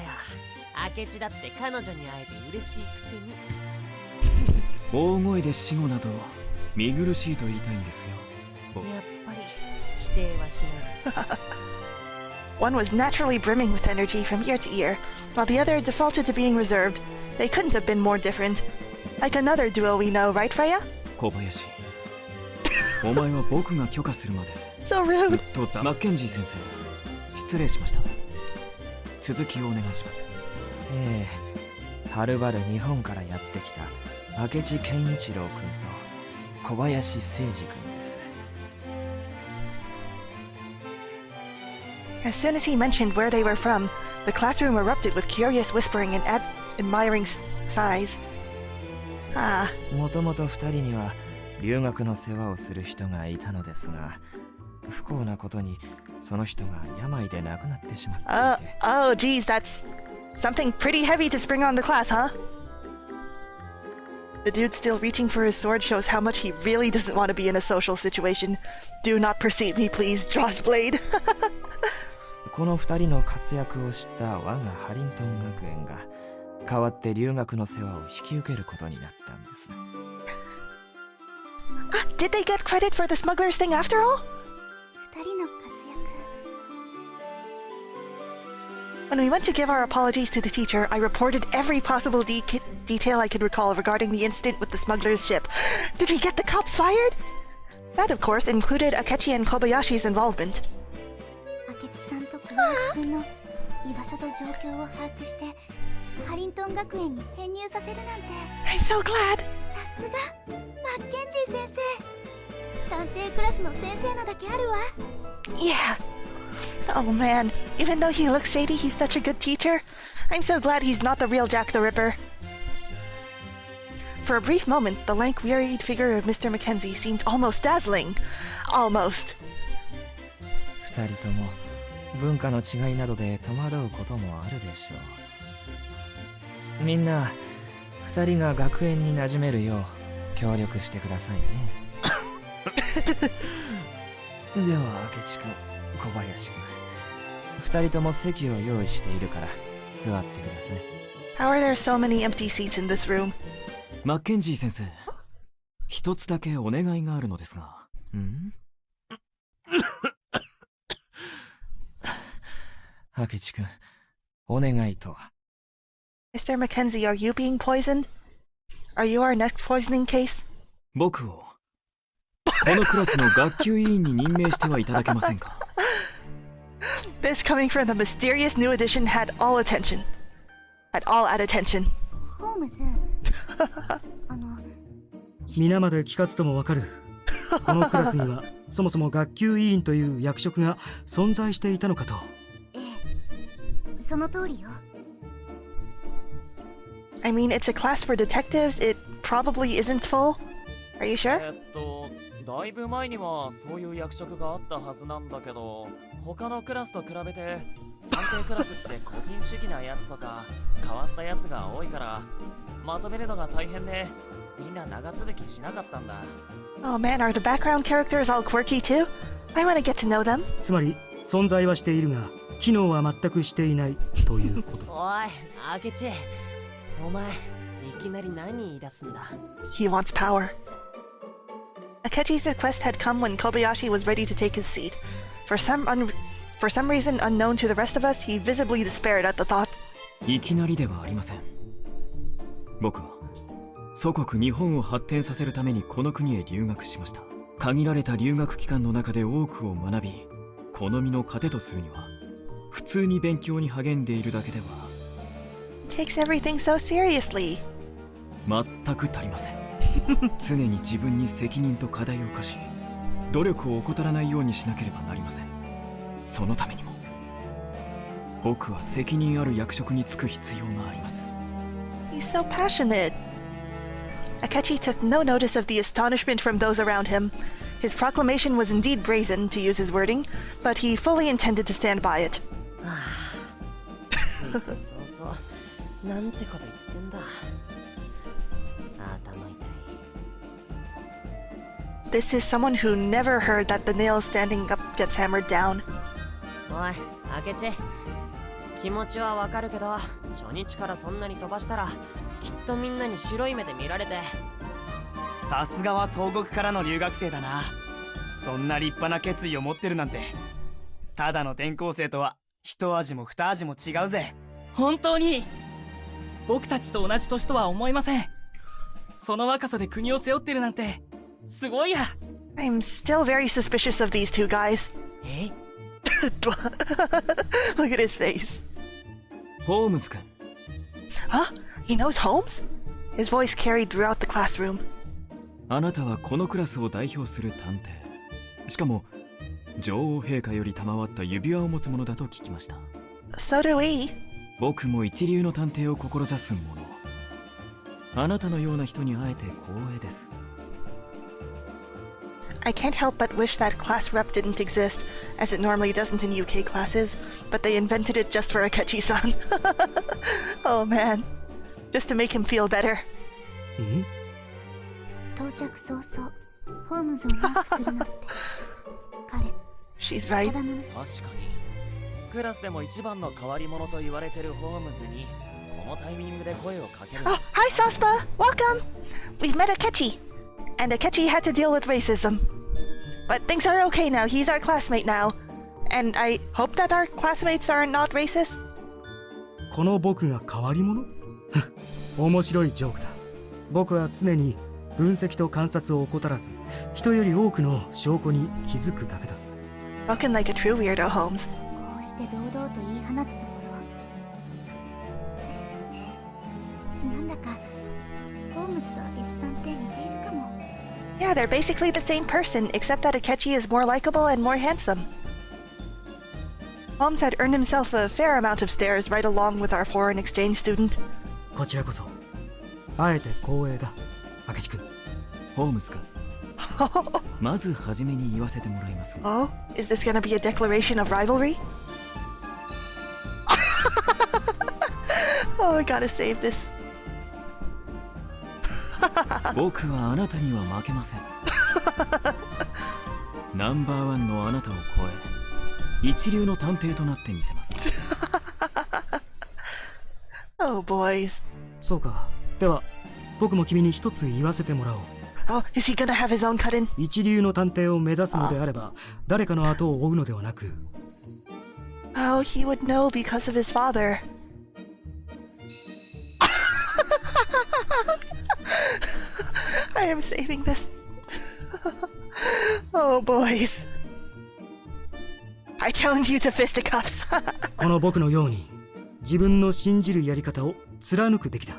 明智だって彼女に会えて嬉しいくせに。大声で死後など見苦しいと言いたいんですよ。やっぱり否定はしない。One was naturally brimming with energy from ear to ear, while the other defaulted to being reserved. They couldn't have been more different. Like another duo we know, right, Freya? 小林、お前は僕が許可するまで So ず rude. っとマッケンジー先生、失礼しました。続きをお願いします。ええ、はるばる日本からやってきた明智健一郎君と小林誠司君です。 As soon as he mentioned where they were from, the classroom erupted with curious whispering and admiring sighs. Ah, もともと2人には留学の世話をする人がいたのですが、不幸なことにその人が病で亡くなってしまっていて。oh, geez, that's something pretty heavy to spring on the class, huh? The dude still reaching for his sword shows how much he really doesn't want to be in a social situation. Do not perceive me, please, Joss Blade. この2人の活躍を知った我がハリントン学園が代わって留学の世話を引き受けることになったんです。Did they get credit for the smugglers thing after all? 二人の活躍。 When we went to give our apologies to the teacher, I reported every possible detail I could recall regarding the incident with the smuggler's ship. Did we get the cops fired? That, of course, included Akechi and Kobayashi's involvement. 明智さんと小林くんの居場所と状況を把握してハリントン学園に編入させるなんて。 I'm so glad. さすがマッケンジー先生。探偵クラスの先生なだけあるわ。 Yeah. Oh man, even though he looks shady, he's such a good teacher. I'm so glad he's not the real Jack the Ripper. For a brief moment, the lank, wearied figure of Mr. Mackenzie seemed almost dazzling. Almost. 2人とも文化の違いなどで戸惑うこともあるでしょう。みんな2人が学園に馴染めるよう協力してくださいね。では明智君、小林君、2人とも席を用意しているから座ってください。 How are there so many empty seats in this room? マッケンジー先生、一つだけお願いがあるのですが。ん？明智君、お願いとは。 Mr. Mackenzie, are you being poisoned? Are you our next poisoning case? 僕をこのクラスの学級委員に任命してはいただけませんか？ This coming from the mysterious new addition had all attention. Had all at attention. ホームズ皆まで聞かずともわかる。このクラスにはそもそも学級委員という役職が存在していたのかと。ええ、その通りよ。 I mean, it's a class for detectives. It probably isn't full. Are you sure? だいぶ前にはそういう役職があったはずなんだけど、他のクラスと比べて探偵クラスって個人主義なやつとか変わったやつが多いからまとめるのが大変でみんな長続きしなかったんだ。 Oh man, are the background characters all quirky too? I want to get to know them. つまり存在はしているが機能は全くしていないということ。おい、明智、お前いきなり何言い出すんだ。 He wants power. Akechi's request had come when Kobayashi was ready to take his seat. For some reason unknown to the rest of us, he visibly despaired at the thought. いきなりではありません。僕は祖国日本を発展させるためにこの国へ留学しました。限られた留学期間の中で多くを学び、この身の糧とするには普通に勉強に励んでいるだけでは Takes everything so seriously. 全く足りません。常に自分に責任と課題を課し、努力を怠らないようにしなければなりません。そのためにも僕は責任ある役職に就く必要があります。 He's so passionate. Akechi took no notice of the astonishment from those around him. His proclamation was indeed brazen, to use his wording, but he fully intended to stand by it. そうそうなんてこと言ってんだ。頭痛い。 This is someone who never heard that the nail standing up gets hammered down. おい、明智、気持ちはわかるけど初日からそんなに飛ばしたらきっとみんなに白い目で見られて。さすがは東国からの留学生だな。そんな立派な決意を持ってるなんて。ただの転校生とは一味も二味も違うぜ。本当に僕たちと同じ年とは思えません。その若さで国を背負ってるなんてすごいや。 I'm still very suspicious of these two guys. え？ Look at his face. ホームズ君、 Huh? He knows Holmes? His voice carried throughout the classroom. あなたはこのクラスを代表する探偵、しかも女王陛下より賜った指輪を持つものだと聞きました。 So do we. 僕も一流の探偵を志す者。あなたのような人に会えて光栄です。 I can't help but wish that class rep didn't exist, as it normally doesn't in UK classes, but they invented it just for Akechi-san. Oh man. Just to make him feel better. ん？到着早々ホームズをマークするなんて彼 She's た right. だもの確かにクラスでも一番の変わり者と言われてるホームズにこのタイミングで声をかける Oh, hi, Saspa. Welcome. We've met Akechi. And Akechi had to deal with racism. But things are okay now. He's our classmate now. And I hope that our classmates are not racist. この僕が変わり者面白いジョークだ。僕は常に分析と観察を怠らず、人より多くの証拠に気づくだけだ。Spoken like a true weirdo, Holmes. こうして堂々と言い放つところなんだかホームズと明智さんって似ているかも。 Yeah, they're basically the same person, except that Akechi is more likable and more handsome. Holmes had earned himself a fair amount of stares right along with our foreign exchange student. こちらこそ、あえて光栄だ、明智君。ホームズか。まずはじめに言わせてもらいますが Oh, is this gonna be a declaration of rivalry? Oh, I gotta save this. 僕はあなたには負けません。ナンバーワンのあなたを超え、一流の探偵となってみせます。Oh, boys. そうか。では、僕も君に一つ言わせてもらおう。Oh, is he gonna have his own cut-in? 一流の探偵を目指すのであれば、誰かの後を追うのではなく、 Oh, he would know because of his father. I am saving this. Oh, boys. I challenge you to fisticuffs. この僕のように自分の信じるやり方を貫くべきだ。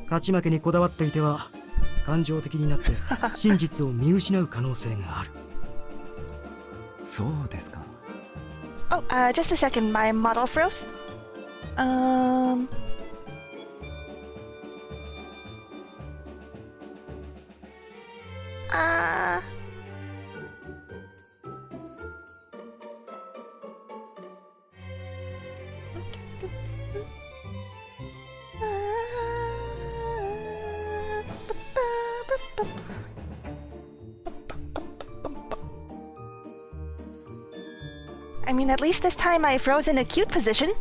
勝ち負けにこだわっていては感情的になって真実を見失う可能性がある。そうですか。Oh, just a second. My model froze. I mean, at least this time I froze in a cute position.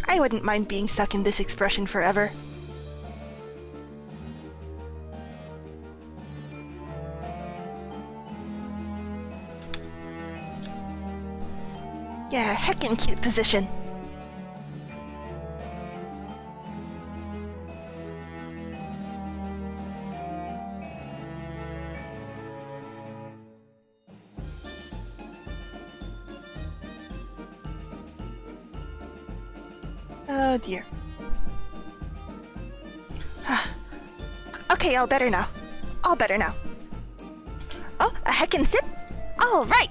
I wouldn't mind being stuck in this expression forever. Yeah, heckin' cute position. Oh dear. Okay, all better now. All better now. Oh, a heckin' sip? All right.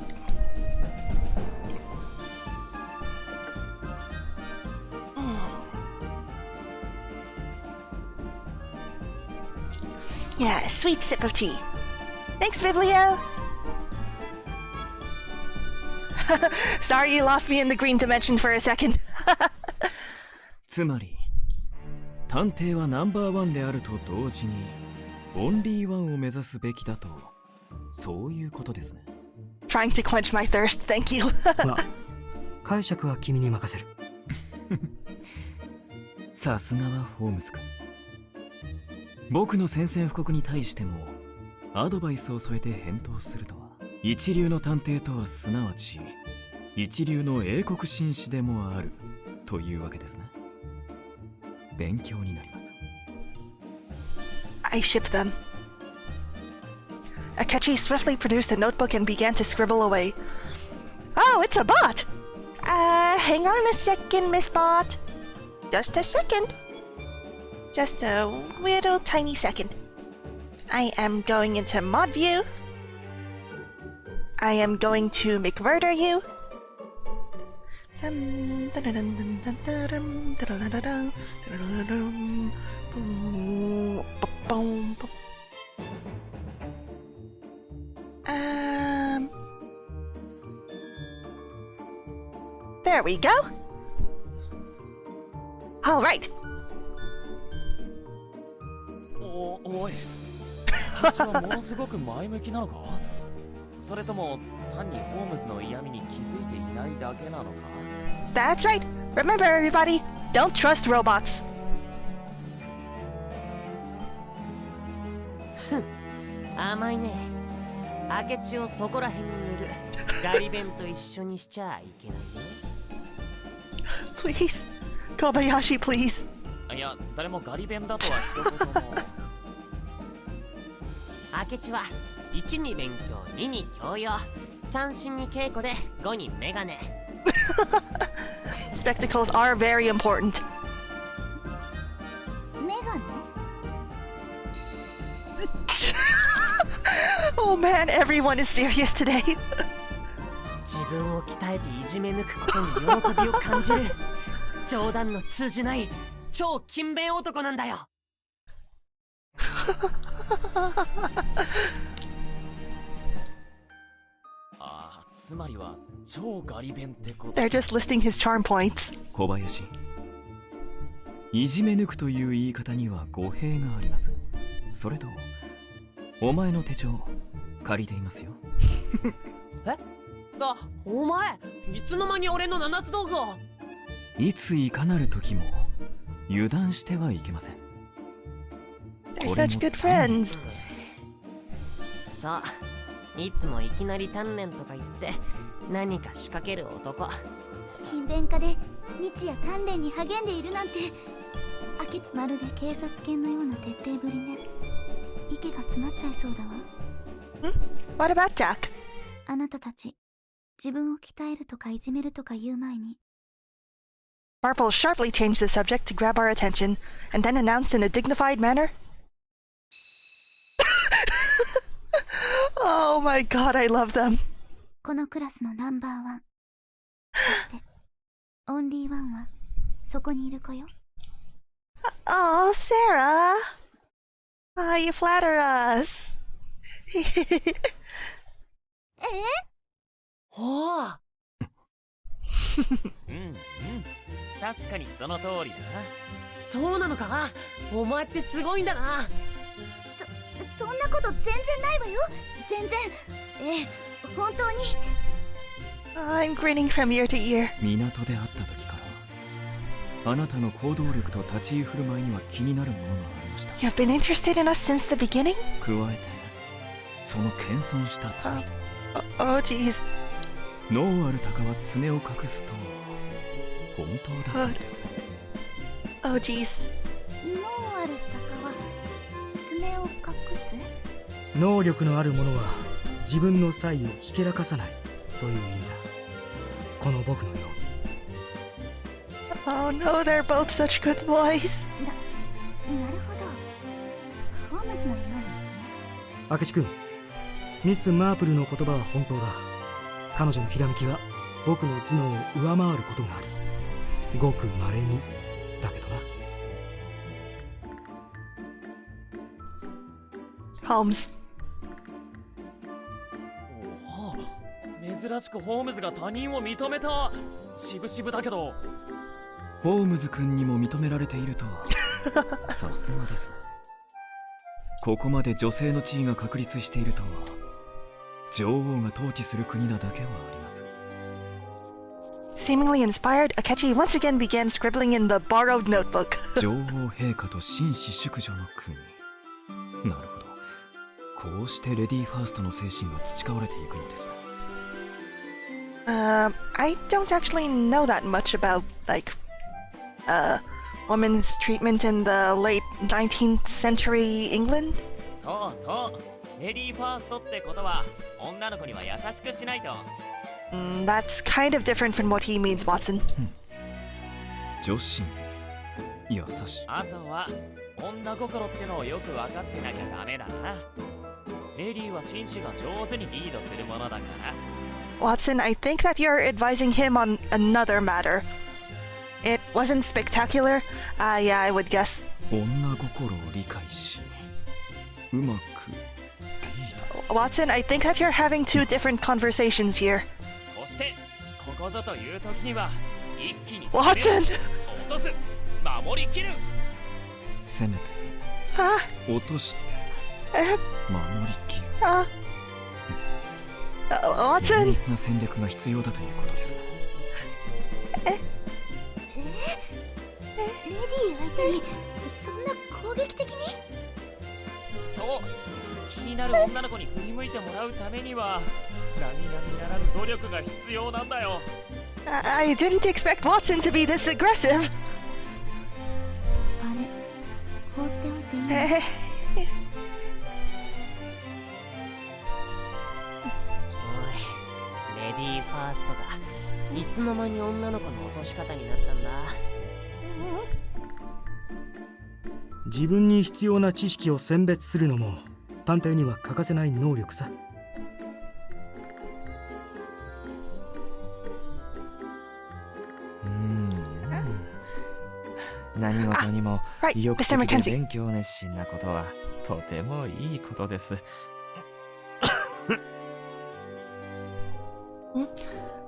Yeah, a sweet sip of tea. Thanks, Vivlio. Sorry you lost me in the green dimension for a second. つまり探偵はナンバーワンであると同時にオンリーワンを目指すべきだと、そういうことですね。 Trying to quench my thirst, thank you. まあ、解釈は君に任せる。さすがはホームズ君。僕の宣戦布告に対してもアドバイスを添えて返答するとは、一流の探偵とはすなわち一流の英国紳士でもあるというわけですね。勉強になります。 I shipped them. Akechi swiftly produced a notebook and began to scribble away. Oh, it's a bot! Hang on a second, Miss Bot. Just a second. Just a little tiny second. I am going into mod view. I am going to McMurder you. There we go. All right. おい、君たちはものすごく前向きなのか？それとも単にホームズの嫌味に気づいていないだけなのか？ That's right. Remember, everybody, don't trust robots. 甘いね。明智をそこらへんにいるガリ弁と一緒にしちゃいけないよ。Please. Kobayashi, please. いや、誰もガリ弁だとは一言も。明智は1に勉強、2に教養、3進に稽古で5にメガネ。Spectacles are very important. メガネ Oh man, everyone is serious today. 自分を鍛えていじめ抜くことに喜びを感じる冗談の通じない超勤勉男なんだよ。ああ、つまりは超ガリ弁ってこと。 They're just listing his charm points. 小林、いじめ抜くという言い方には語弊があります。それとお前の手帳借りていますよ。え？あ、お前いつの間に俺の七つ道具を。いついかなる時も油断してはいけません。 They're such good friends. そう、いつもいきなり鍛錬とか言って何か仕掛ける男。勤勉家で日夜鍛錬に励んでいるなんて、明智まるで警察犬のような徹底ぶりね。息が詰まっちゃいそうだわ。What about Jack? あなたたち、自分を鍛えるとかいじめるとか言う前に。Marple sharply changed the subject to grab our attention, and then announced in a dignified manner. Oh my god, I love them. このクラスのナンバーワン。そして、オンリーワンは、そこにいる子よ。Oh, Sarah. Ah, you flatter us. おお。うんうん、確かにその通りだな。そうなのか？お前ってすごいんだな。そんなこと全然ないわよ。全然。本当に。I'm grinning from ear to ear. 港で会った時からあなたの行動力と立ち居振る舞いには気になるものがありました。 You've been interested in us since the beginning? 加えてその謙遜した態度。Oh, jeez. 脳ある鷹は爪を隠すと本当だったんです。 Oh, jeez. 脳ある鷹は爪を隠す。能力のある者は自分の才をひけらかさないという意味だ。この僕のように。Oh no, they're both such good boys. なるほど。ホームズのようにね。明智君、ミス・マープルの言葉は本当だ。彼女のひらめきは僕の頭脳を上回ることがある。ごく稀にだけどな。Holmes. おお、珍しくホームズが他人を認めた。渋々だけど。ホームズ君にも認められているとはさすがです。ここまで女性の地位が確立しているとは女王が統治する国なだけはあります。 Seemingly inspired, Akechi once again began scribbling in the borrowed notebook. 女王陛下と紳士淑女の国。なるほど、こうしてレディーファーストの精神が培われていくのですね。I don't actually know that much about, like, women's treatment in the late 19th century England. そうそう、レディーファーストってことは女の子には優しくしないと。That's kind of different from what he means, Watson. 女子に優しい。あとは女心ってのをよく分かってなきゃダメだな。レディーは紳士が上手にリードするものだから。Watson, I think that you're advising him on another matter. It wasn't spectacular. Yeah, I would guess. 女心を理解し、うまくリード。 Watson, I think that you're having two different conversations here. そしてここぞという時には一気に Watson! 落とす、守りきる。せめて Huh? 落として守りきる Watson! 綿密な戦略が必要だということですね。レディー相手にそんな攻撃的に？そう、気になる女の子に振り向いてもらうためには並々ならぬ努力が必要なんだよ。I didn't expect Watson to be this aggressive. あれ、放っておいていいの？おい、レディーファーストがいつの間に女の子の落とし方になったんだ。自分に必要な知識を選別するのも探偵には欠かせない能力さ。何事にも right, 意欲 Mr. 的 Mackenzie. で勉強熱心なことはとてもいいことです。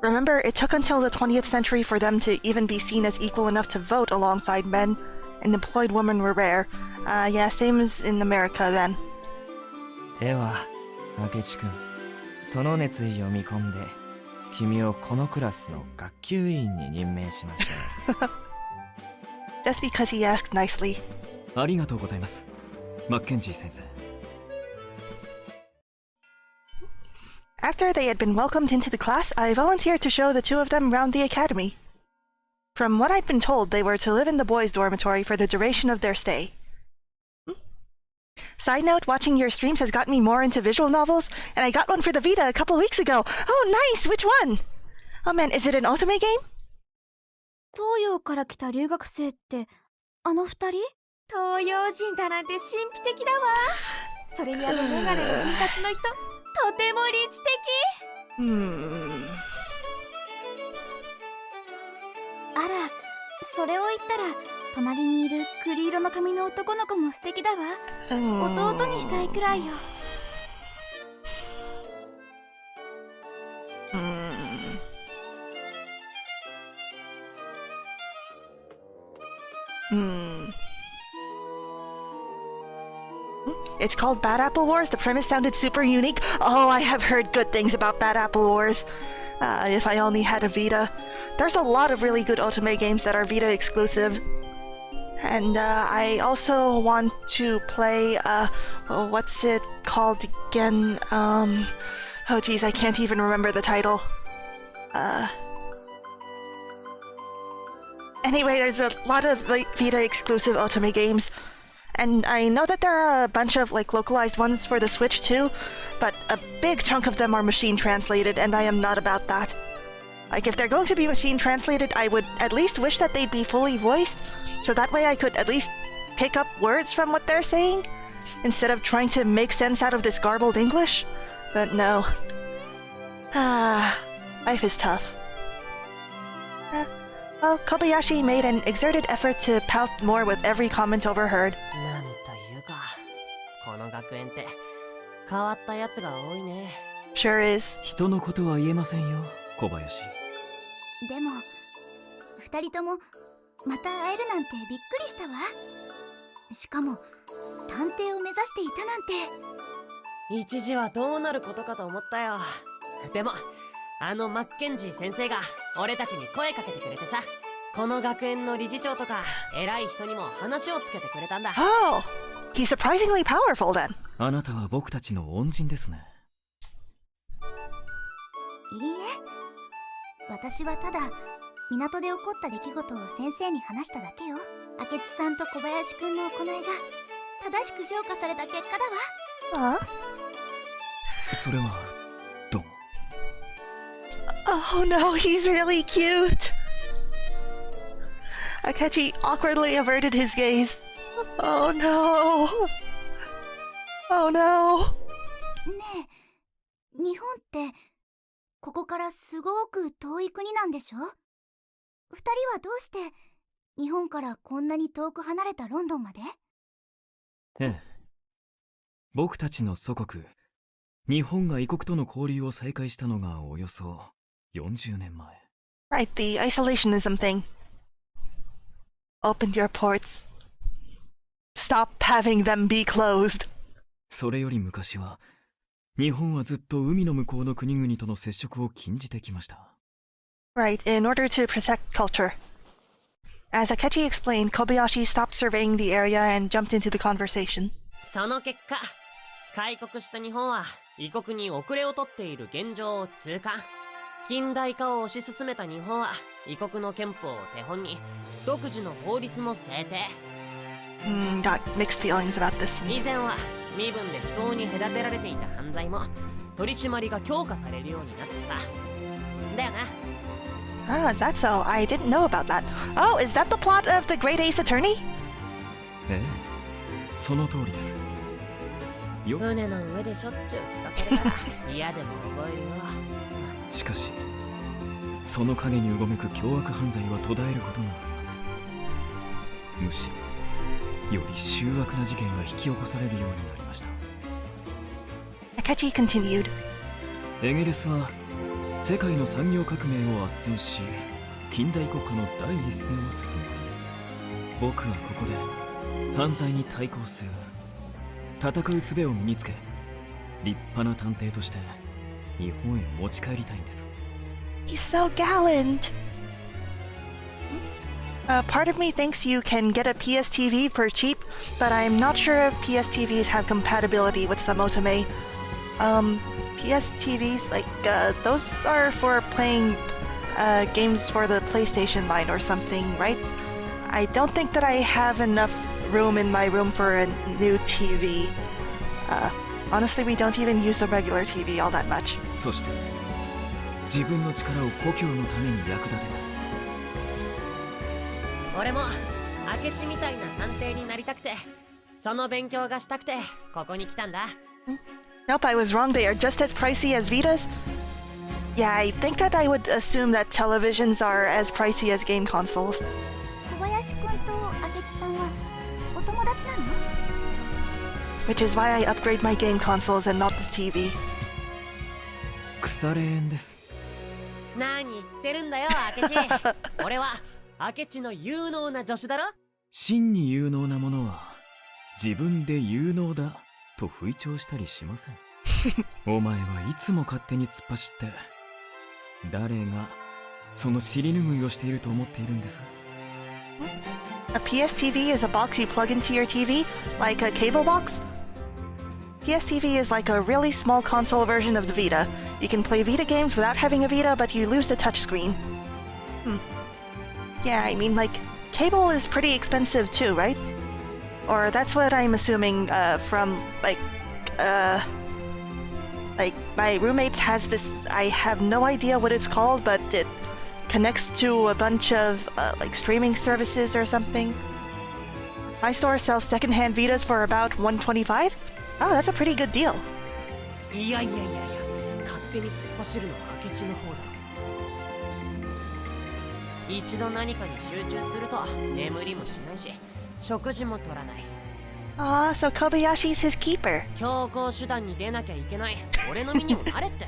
Remember, it took until the 20th century for them to even be seen as equal enough to vote alongside men, and employed women were rare. Yeah, same as in America then. では、明智君、その熱意を見込んで、君をこのクラスの学級委員に任命しましょう。Just because he asked nicely. ありがとうございます、マッケンジー先生。After they had been welcomed into the class, I volunteered to show the two of them round the academy. From what I'd been told, they were to live in the boys' dormitory for the duration of their stay. Side note, watching your streams has gotten me more into visual novels, and I got one for the Vita a couple weeks ago. Oh, nice! Which one? Oh man, is it an otome game? 東洋から来た留学生ってあの二人？東洋人だなんて神秘的だわ。それにあのメガネの金髪の人、とても理知的。あら、それを言ったら隣にいる栗色の髪の男の子も素敵だわ。弟にしたいくらいよ。It's called Bad Apple Wars. The premise sounded super unique. Oh, I have heard good things about Bad Apple Wars. If I only had a Vita. There's a lot of really good otome games that are Vita exclusive. And I also want to play, what's it called again? Oh geez, I can't even remember the title. Anyway, there's a lot of Vita exclusive otome games. And I know that there are a bunch of localized ones for the Switch too, but a big chunk of them are machine translated, and I am not about that. If they're going to be machine translated, I would at least wish that they'd be fully voiced, so that way I could at least pick up words from what they're saying, instead of trying to make sense out of this garbled English. But no. Life is tough. Well, Kobayashi made an exerted effort to pout more with every comment overheard. なんというか、この学園って変わったやつが多いね。Sure is. 人のことは言えませんよ、小林。でも二人ともまた会えるなんてびっくりしたわ。しかも探偵を目指していたなんて。一時はどうなることかと思ったよ。でもあのマッケンジー先生が俺たちに声かけてくれてさ、この学園の理事長とか偉い人にも話をつけてくれたんだ。Oh, he's surprisingly powerful then. あなたは僕たちの恩人ですね。いいえ、私はただ港で起こった出来事を先生に話しただけよ。明智さんと小林くんの行いが正しく評価された結果だわ。それはどうも。Oh no, he's really cute. Akechi awkwardly averted his gaze. Oh no. Oh no. ねえ、日本ってここからすごく遠い国なんでしょ？二人はどうして日本からこんなに遠く離れたロンドンまで？ええ。僕たちの祖国、日本が異国との交流を再開したのがおよそ40年前。Right, the isolationism thing. Open your ports. Stop having them be closed. それより昔は日本はずっと海の向こうの国々との接触を禁じてきました。 Right, in order to protect culture. As Akechi explained, Kobayashi stopped surveying the area and jumped into the conversation. その結果、開国した日本は異国に遅れをとっている現状を痛感。近代化を推し進めた日本は異国の憲法を手本に独自の法律も制定。Got mixed feelings about this. 以前は身分で不当に隔てられていた犯罪も取り締まりが強化されるようになった。だよな。Ah, that's all. I didn't know about that. Oh, is that the plot of The Great Ace Attorney? ええ、その通りです。船の上でしょっちゅう聞かされたら嫌でも覚えるよ。しかしその影にうごめく凶悪犯罪は途絶えることがありません。むしろより醜悪な事件が引き起こされるようになりました。 Akechi continued. エゲレスは世界の産業革命を斡旋し近代国家の第一線を進むのです。僕はここで犯罪に対抗する戦う術を身につけ立派な探偵として日本へ持ち帰りたいんです。 He's so gallant. Part of me thinks you can get a PSTV for cheap, but I'm not sure if PSTVs have compatibility with some otome. PSTVs, like, those are for playing games for the PlayStation line or something, right? I don't think that I have enough room in my room for a new TV. Honestly, we don't even use the regular TV all that much. そして自分の力を故郷のために役立てた。俺も明智みたいな探偵になりたくて、その勉強がしたくてここに来たんだ。Nope, I was wrong. They are just as pricey as Vitas. Yeah, I think that I would assume that televisions are as pricey as game consoles. 小林くんと明智さんはお友達なの？ Which is why I upgrade my game consoles and not the TV. 腐れ縁です。何言ってるんだよ明智。俺は明智の有能な助手だろ。真に有能なものは自分で有能だと吹聴したりしません。お前はいつも勝手に突っ走って誰がその尻拭いをしていると思っているんです。 A PSTV is a box you plug into your TV, like a cable box. PSTV is like a really small console version of the Vita. You can play Vita games without having a Vita, but you lose the touchscreen. Yeah, I mean, like, cable is pretty expensive too, right? Or that's what I'm assuming from, like, my roommate has this, I have no idea what it's called, but it connects to a bunch of, like, streaming services or something. My store sells secondhand Vitas for about $125. Oh, that's a pretty good deal. いやいやいやいや、勝手に突っ走るのは明智の方だ。一度何かに集中すると眠りもしないし食事も取らない。Ah, so Kobayashi's his keeper. 強行手段に出なきゃいけない俺の身にもなれって。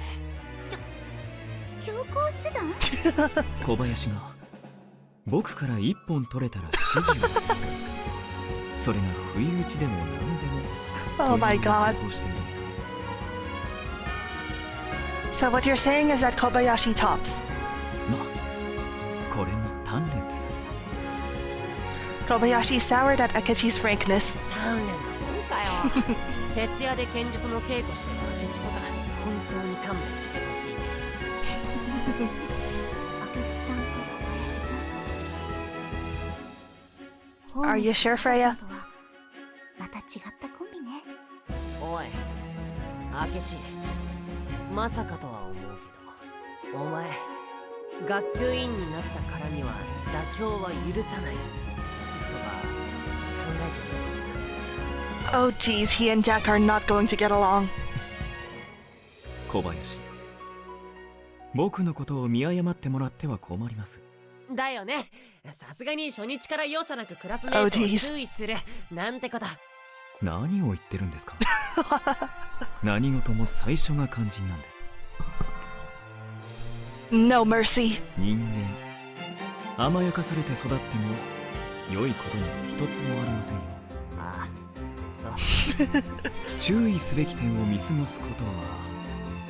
強行手段？小林が僕から一本取れたら指示を聞く。それが不意打ちでも何でも Oh my god. So what you're saying is that Kobayashi tops. これも鍛錬です。 Kobayashi soured at Akechi's frankness. 鍛錬なもんかよ。徹夜で剣術の稽古してる明智とか本当に勘弁してほしいね。明智さんと小林くん。 Are you sure, Freya? また違ったコンビね。おい、明智、まさかとは思うけど、お前、学級委員になったからには妥協は許さないとか考えてる。Oh geez, he and Jack are not going to get along. 小林、僕のことを見誤ってもらっては困ります。だよね。さすがに初日から容赦なくクラスメートを注意するなんてこと。何を言ってるんですか。何事も最初が肝心なんです。 No mercy. 人間、甘やかされて育っても良いことなど一つもありませんよ。ああ、さ。注意すべき点を見過ごすことは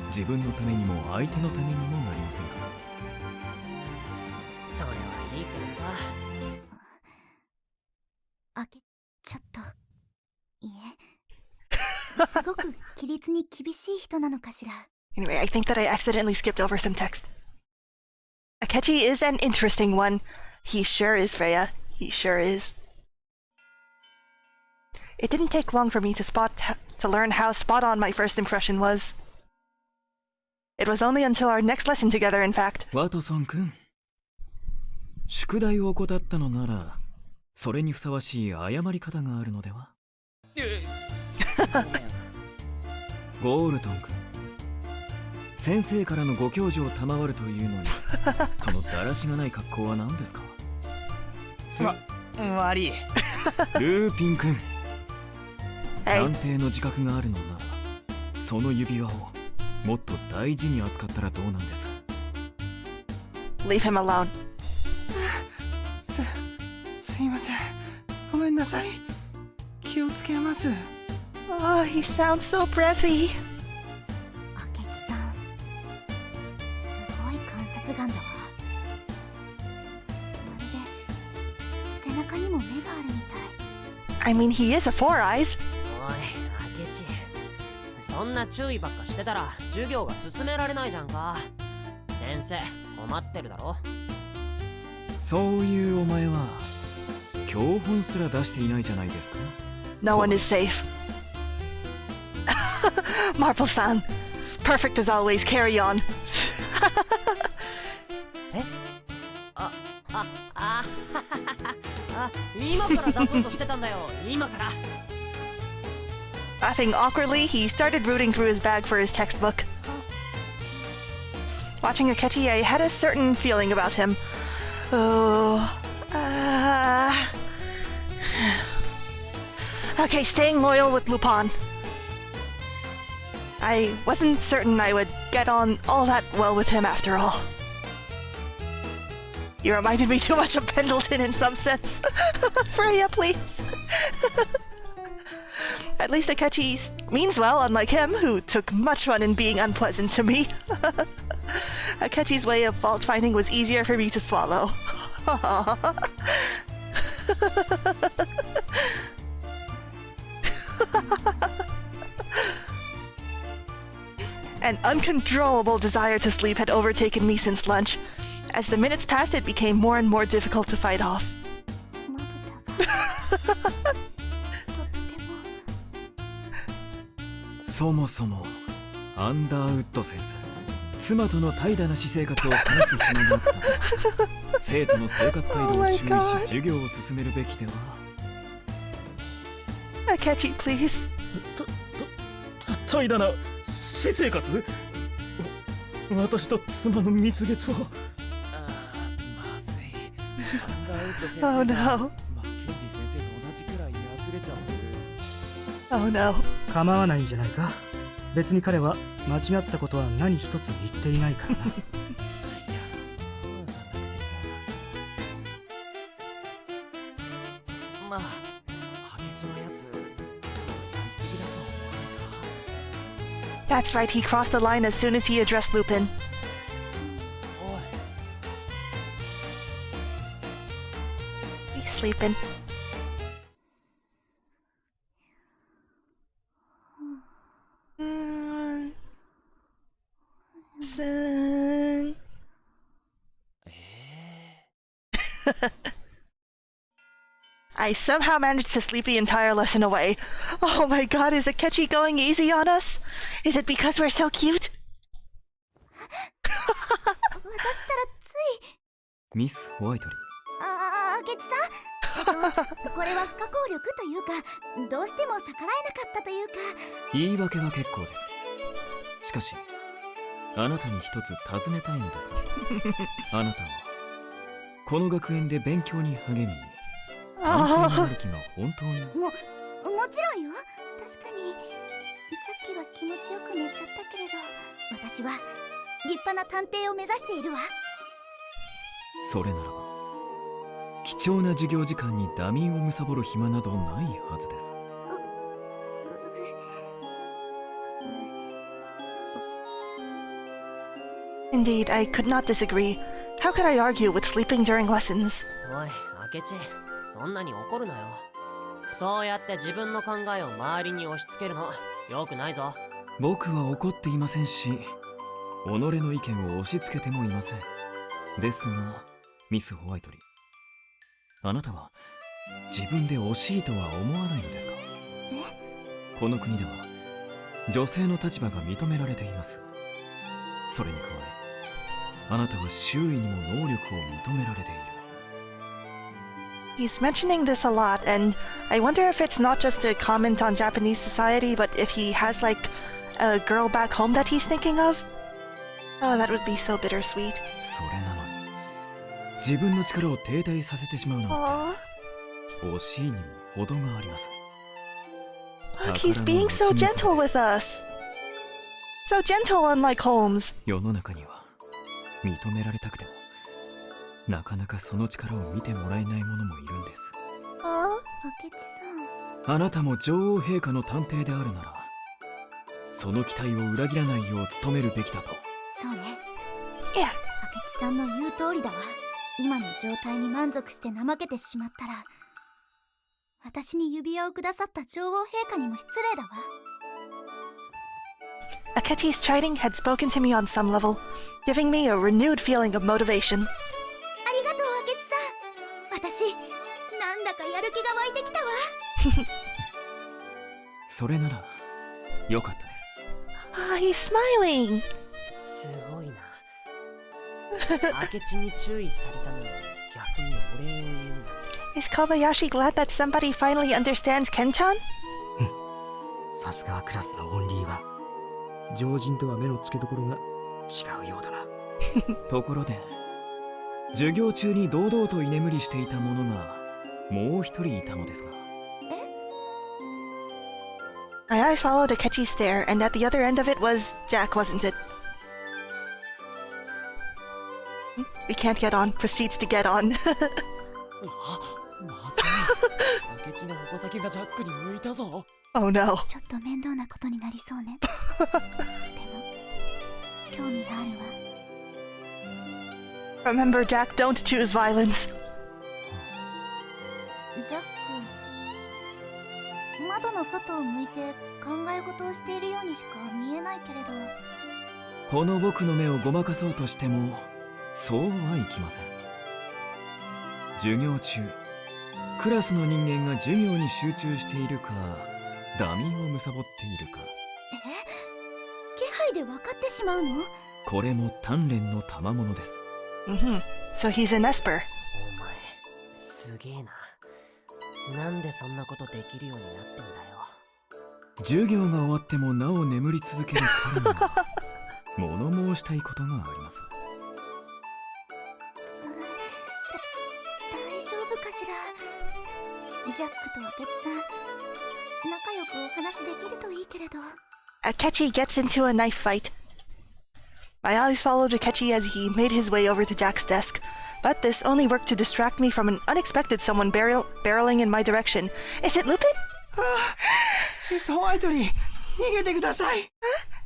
自分のためにも相手のためにもなりませんから。それはいいけどさ。ちょっといえ、すごく規律に厳しい人なのかしら。 Anyway, I think that I accidentally skipped over some text. Akechi is an interesting one. He sure is, Freya. He sure is. It didn't take long for me to learn how spot on my first impression was. It was only until our next lesson together, in fact. ワトソン君、宿題を怠ったのならそれにふさわしい謝り方があるのでは。ゴールトン君、先生からのご教授を賜るというのにそのだらしがない格好は何ですか。悪い。ルーピン君、 Hey. 探偵の自覚があるのならその指輪をもっと大事に扱ったらどうなんです。 Leave him alone. すいません。ごめんなさい。気をつけます。Oh, he sounds so breathy. 明智さん、すごい観察眼だわ。まるで背中にも目があるみたい。 I mean, he is a Four Eyes. おい、明智。そんな注意ばっかしてたら授業が進められないじゃんか。先生、困ってるだろ。そういうお前は教本すら出していないじゃないですか。 No one is safe. Marple-san. Perfect as always. Carry on. え？今から出そうとしてたんだよ。今から。Laughing awkwardly, he started rooting through his bag for his textbook. Watching Akechi, I had a certain feeling about him. Oh, okay, staying loyal with Lupin. I wasn't certain I would get on all that well with him after all. You reminded me too much of Pendleton in some sense. Freya, please. At least Akechi means well, unlike him, who took much fun in being unpleasant to me. Akechi's way of fault-finding was easier for me to swallow. An uncontrollable desire to sleep had overtaken me since lunch. As the minutes passed, it became more and more difficult to fight off. まぶたがとっても。そもそもアンダーウッド先生、妻との怠惰な私生活を話す暇があったら生徒の生活態度を注意し授業を進めるべきでは。 Akechi, please. 怠惰な私生活？私と妻の蜜月を。まずい。アンダーウッド先生 Oh が no. マッケンジー先生と同じくらいやつれちゃう。 Oh no. 構わないんじゃないか。別に彼は間違ったことは何一つ言っていないからな。いや、そうじゃなくてさ。まあ、明智のやつ、ちょっとやりすぎだと思わないか。 That's right, he crossed the line as soon as he addressed Lupin. おい。 He's sleeping. Soon. I somehow managed to sleep the entire lesson away. Oh my god, is Akechi going easy on us? Is it because we're so cute? 私ったらつい。ミス・ホワイトリー、明智さん、これは不可抗力というか、どうしても逆らえなかったというか。言い訳は結構です。しかしあなたに一つ尋ねたいのですがあなたはこの学園で勉強に励み探偵になる気が本当に。もちろんよ。確かにさっきは気持ちよく寝ちゃったけれど、私は立派な探偵を目指しているわ。それならば貴重な授業時間にダミーを貪る暇などないはずです。Indeed, I could not disagree. How could I argue with sleeping during lessons? おい明智、そんなに怒るなよ。そうやって自分の考えを周りに押し付けるのよくないぞ。僕は怒っていませんし、己の意見を押し付けてもいません。ですがミス・ホワイトリー、あなたは自分で惜しいとは思わないのですか？この国では女性の立場が認められています。それに加え、あなたは周囲にも能力を認められている。 He's mentioning this a lot, and I wonder if it's not just a comment on Japanese society, but if he has like a girl back home that he's thinking of. Oh, that would be so bittersweet. それなのに自分の力を停滞させてしまうなんて Aww. 惜しいにも程があります。 Look, he's being so gentle with us. So gentle, unlike Holmes. 世の中には認められたくてもなかなかその力を見てもらえない者もいるんです。明智さん、あなたも女王陛下の探偵であるなら、その期待を裏切らないよう努めるべきだと。そうね。Yeah. 明智さんの言う通りだわ。今の状態に満足して怠けてしまったら、私に指輪をくださった女王陛下にも失礼だわ。Akechi's chiding had spoken to me on some level, giving me a renewed feeling of motivation. ありがとう明智さん。私、なんだかやる気が湧いてきたわ。それならよかったです。 Ah, he's smiling. すごいな。明智に注意されたのに逆にお礼を言うなんて。 Is Kobayashi glad that somebody finally understands Ken-chan? さすがはクラスのオンリーは常人とは目の付けどころが違うようだな。ところで授業中に堂々と居眠りしていた者がもう一人いたのですが。 My eyes followed Akechi's stare, and at the other end of it was Jack, wasn't it? We can't get on. Proceeds to get on. まずい。明智の矛先がジャックに向いたぞ。Oh no. ちょっと面倒なことになりそうね。でも、興味があるわ。 Remember, Jack, don't choose violence. ジャック、窓の外を向いて考え事をしているようにしか見えないけれど。この僕の目をごまかそうとしてもそうはいきません。授業中クラスの人間が授業に集中しているかダミーを貪っているか、気配で分かってしまうの？これも鍛錬の賜物です。 So he's an Esper. お前すげえな。なんでそんなことできるようになってんだよ。授業が終わってもなお眠り続ける彼には物申したいことがあります。大丈夫かしら。ジャックと明智さん、仲良くお話できるといいけれど。 Akechi gets into a knife fight. My eyes followed Akechi as he made his way over to Jack's desk, but this only worked to distract me from an unexpected someone barreling in my direction. Is it Lupin? ミス・ホワイトリー、逃げてください。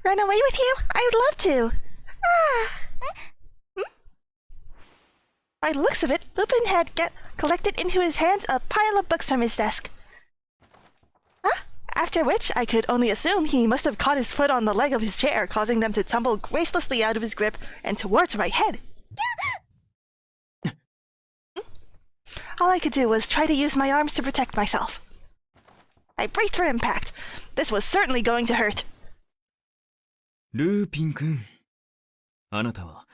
Run away with you? I would love to. By the looks of it, Lupin had collected into his hands a pile of books from his desk. After which, I could only assume he must have caught his foot on the leg of his chair, causing them to tumble gracelessly out of his grip and towards my head. All I could do was try to use my arms to protect myself. I braced for impact. This was certainly going to hurt. ルーピン君、あなたは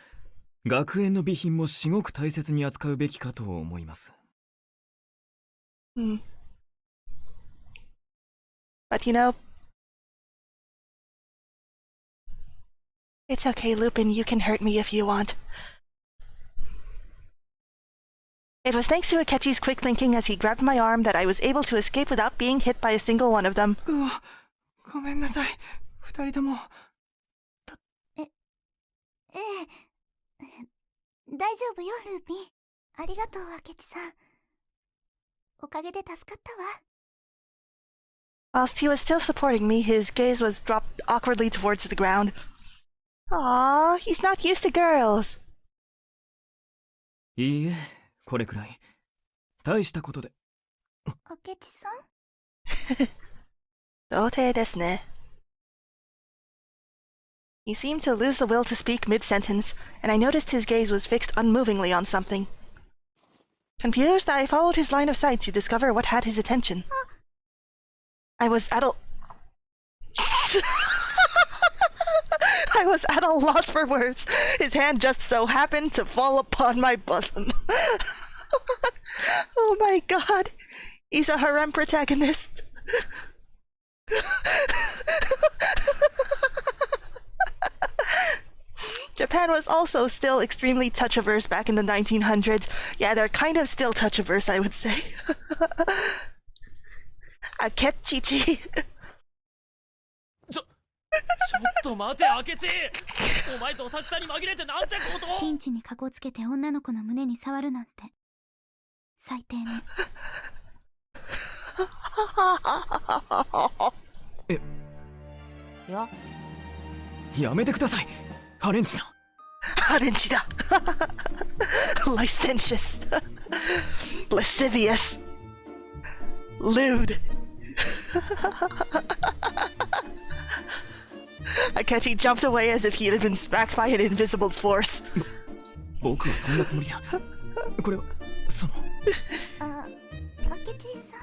学園の備品も至極大切に扱うべきかと思います。 But you know, it's okay, Lupin, you can hurt me if you want. It was thanks to Akechi's quick thinking as he grabbed my arm that I was able to escape without being hit by a single one of them. ごめんなさい、二人とも。ええ、大丈夫よ、ルーピン。ありがとう、明智さん。おかげで助かったわ。Whilst he was still supporting me, his gaze was dropped awkwardly towards the ground. Aww, he's not used to girls. いいえ、これくらい。大したことで。明智さん Dote desu ne. He seemed to lose the will to speak mid-sentence, and I noticed his gaze was fixed unmovingly on something. Confused, I followed his line of sight to discover what had his attention. I was at a loss for words. His hand just so happened to fall upon my bosom. Oh my god. He's a harem protagonist. Japan was also still extremely touch-averse back in the 1900s. Yeah, they're kind of still touch-averse, I would say. Akechi. ちょっと待て、明智。お前どさくさに紛れてなんてこと。ピンチにかこつけて女の子の胸に触るなんて最低ね。え、ややめてください、ハレンチな。ハレンチだ。Licentious. Lascivious. Lewd. Akechi jumped away as if he had been smacked by an invisible force. 僕はそんなつもりじゃ。これはその。あ、明智さん。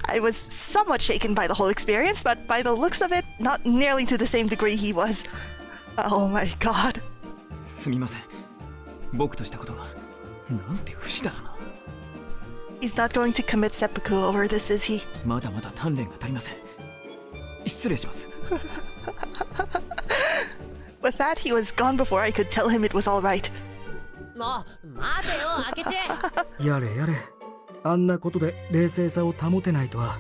I was somewhat shaken by the whole experience, but by the looks of it, not nearly to the same degree he was. Oh my god. すみません。僕としたことがなんて不死だらな。He's not going to commit seppuku over this, is he? まだまだ鍛錬が足りません。失礼します。With that, he was gone before I could tell him it was all right. もう待てよ、明智。やれやれ、あんなことで冷静さを保てないとは。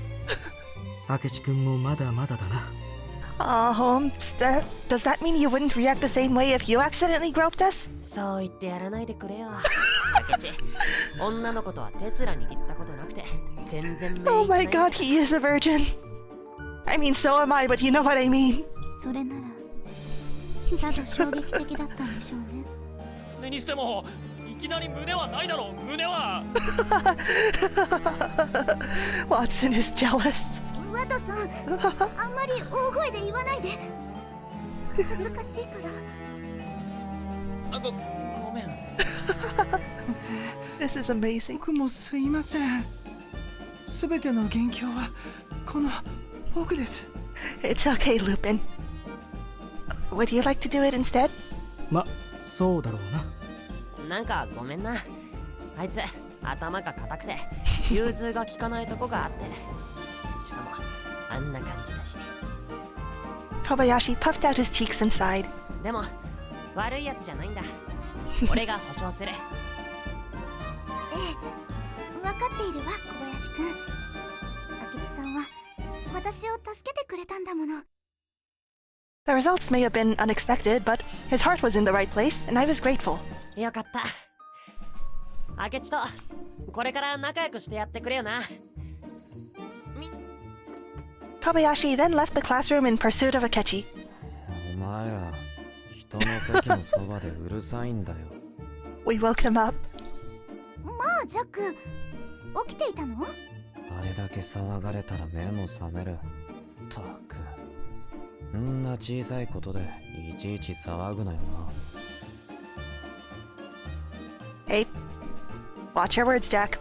明智君もまだまだだな。Holmes, does that mean you wouldn't react the same way if you accidentally groped us? そう言ってやらないでくれよ。明智、女の子とは手すら握ったことなくて全然メイン。 Oh my god, he is a virgin. I mean, so am I, but you know what I mean. それならさぞ衝撃的だったんでしょうね。それにしてもいきなり胸はないだろう。胸は。Watson is jealous. ワトソン、あんまり大声で言わないで。恥ずかしいから。ごめん。This is amazing. 僕もすいません。すべての元凶はこの僕です。 It's okay, Lupin. Would you like to do it instead? ま、そうだろうな。なんかごめんな。あいつ頭が固くて融通が利かないとこがあって。しかもあんな感じだし。Kobayashi puffed out his cheeks and sighed. でも悪いやつじゃないんだ。俺が保証する。ええ、分かっているわ、小林くん。明智さんは私を助けてくれたんだもの。The results may have been unexpected, but his heart was in the right place, and I was grateful. よかった。明智とこれから仲良くしてやってくれよな。Kobayashi then left the classroom in pursuit of Akechi. お前ら人の席のそばでうるさいんだよ。 We woke him up. まあジャック、起きていたの？あれだけ騒がれたら目も覚める。たく、んな小さいことでいちいち騒ぐなよな。 Hey, watch your words, Jack.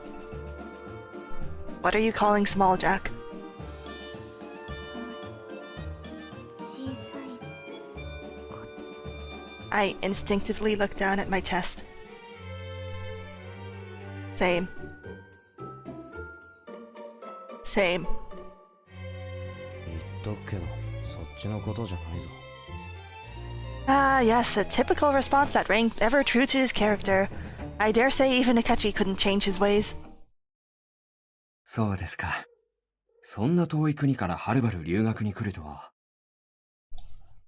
What are you calling small, Jack? 小さい。 I instinctively looked down at my chest. Same. Same. 言っとくけど、そっちのことじゃないぞ。 Ah, yes, a typical response that rang ever true to his character. I dare say even Akechi couldn't change his ways. そうですか。そんな遠い国からはるばる留学に来るとは。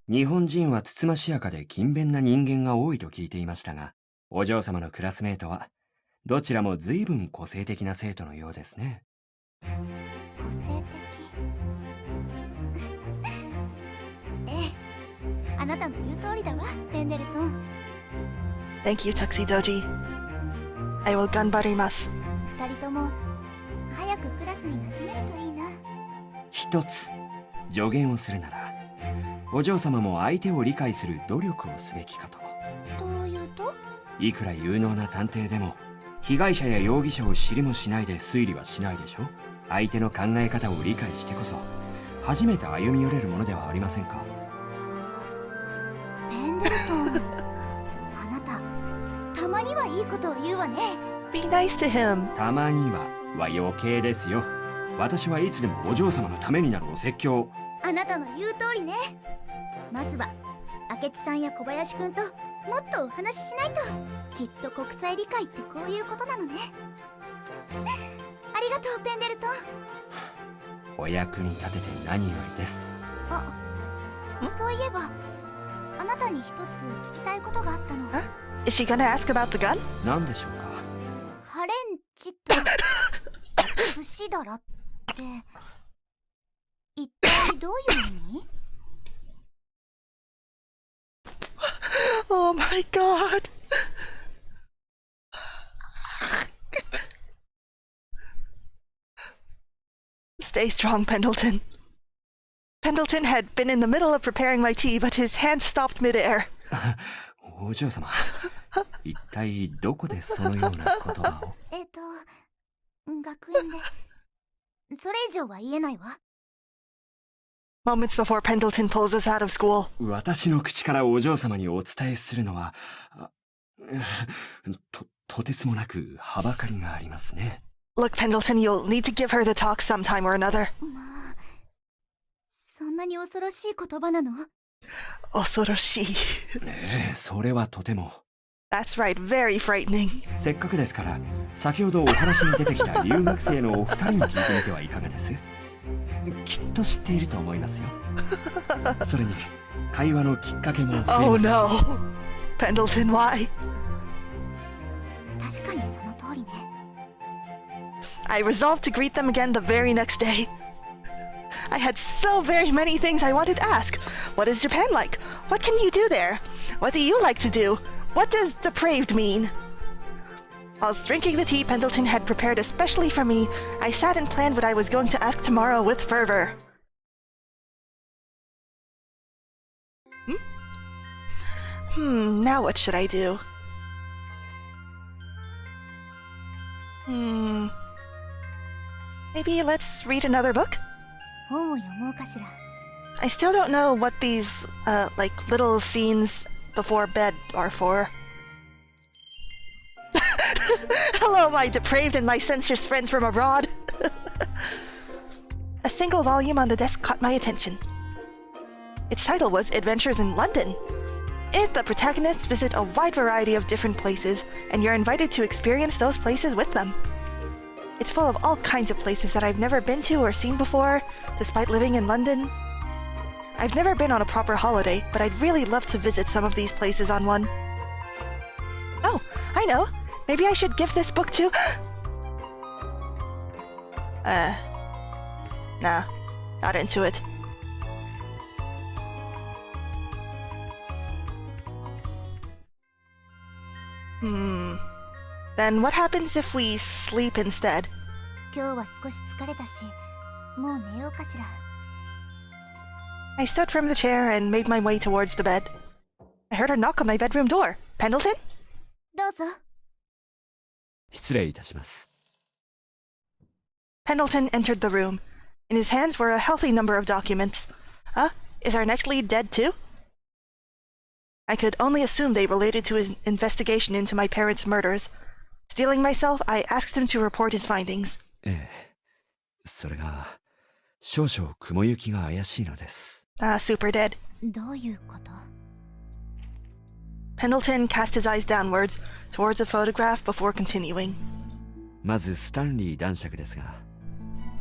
日本人はつつましやかで勤勉な人間が多いと聞いていましたが、お嬢様のクラスメートはどちらも随分個性的な生徒のようですね。個性的。ええ、あなたの言う通りだわ、ペンデルトン。 Thank you, Tuxedoji. I will ganbarimasu. 二人とも早くクラスに馴染めるといいな。一つ助言をするなら、お嬢様も相手を理解する努力をすべきかと。というと？いくら有能な探偵でも被害者や容疑者を知りもしないで推理はしないでしょ。相手の考え方を理解してこそ初めて歩み寄れるものではありませんか。ペンデルトン、あなたたまにはいいことを言うわね。 Be nice to him. たまには余計ですよ。私はいつでもお嬢様のためになるお説教。あなたの言う通りね。まずは明智さんや小林くんともっとお話ししないと。きっと国際理解ってこういうことなのね。ありがとう、ペンデルトン。お役に立てて何よりです。あ、そういえばあなたに一つ聞きたいことがあったの。Is she gonna ask about the gun? 何でしょうか。ハレンチと節だらって一体どういう意味？ Oh my god. Stay strong, Pendleton. Pendleton had been in the middle of preparing my tea, but his hand stopped midair. お嬢様、一体どこでそのような言葉を。学園でそれ以上は言えないわ。 Moments before Pendleton pulls us out of school. 私の口からお嬢様にお伝えするのは、とてつもなくはばかりがありますね。Look, Pendleton, you'll need to give her the talk sometime or another. まあ、そんなに恐ろしい言葉なの？恐ろしい。それはとても。That's right, very frightening. せっかくですから、先ほどお話に出てきた留学生のお二人に聞いてみてはいかがです？きっと知っていると思いますよ。それに会話のきっかけも増えますし。Oh no. Pendleton, why? 確かにその通りね。I resolved to greet them again the very next day. I had so very many things I wanted to ask. What is Japan like? What can you do there? What do you like to do? What does depraved mean? Whilst drinking the tea Pendleton had prepared especially for me, I sat and planned what I was going to ask tomorrow with fervor. Now what should I do? Maybe let's read another book? 本を読もうかしら。 I still don't know what these, like, little scenes before bed are for. Hello, my depraved and licentious friends from abroad. A single volume on the desk caught my attention. Its title was Adventures in London. In it, the protagonists visit a wide variety of different places, and you're invited to experience those places with them. It's full of all kinds of places that I've never been to or seen before, despite living in London. I've never been on a proper holiday, but I'd really love to visit some of these places on one. Oh, I know. Maybe I should give this book to... Nah, not into it. Then what happens if we sleep instead? 今日は少し疲れたし、もう寝ようかしら。 I stood from the chair and made my way towards the bed. I heard a knock on my bedroom door. Pendleton? どうぞ。失礼いたします。Pendleton entered the room. In his hands were a healthy number of documents. Is our next lead dead too? I could only assume they related to his investigation into my parents' murders. Steeling myself, I asked him to report his findings. それが少々雲行きが怪しいのです。Super dead. どういうこと？ Pendleton cast his eyes downwards, towards a photograph before continuing. まずスタンリー男爵ですが、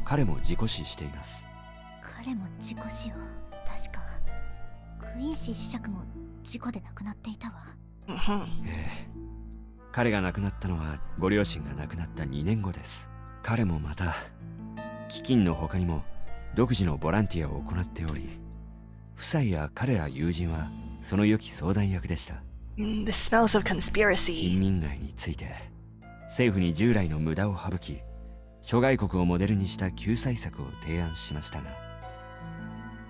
彼も事故死しています。彼も事故死を。確かクイーンシー子爵も事故で亡くなっていたわ。彼が亡くなったのはご両親が亡くなった2年後です。彼もまた飢饉の他にも独自のボランティアを行っており、夫妻や彼ら友人はその良き相談役でした。This smells of conspiracy. 貧民街について政府に従来の無駄を省き、諸外国をモデルにした救済策を提案しましたが、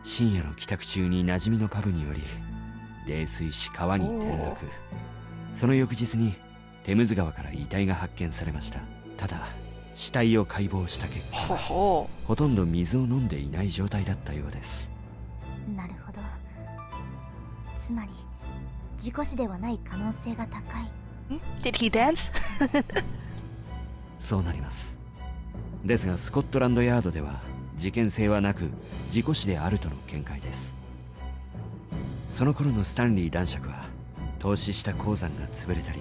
深夜の帰宅中に馴染みのパブにより泥酔し川に転落。その翌日にテムズ川から遺体が発見されました。ただ死体を解剖した結果、ほとんど水を飲んでいない状態だったようです。なるほど。つまり事故死ではない可能性が高い。Did he dance? そうなります。ですがスコットランドヤードでは事件性はなく事故死であるとの見解です。その頃のスタンリー男爵は投資した鉱山が潰れたり、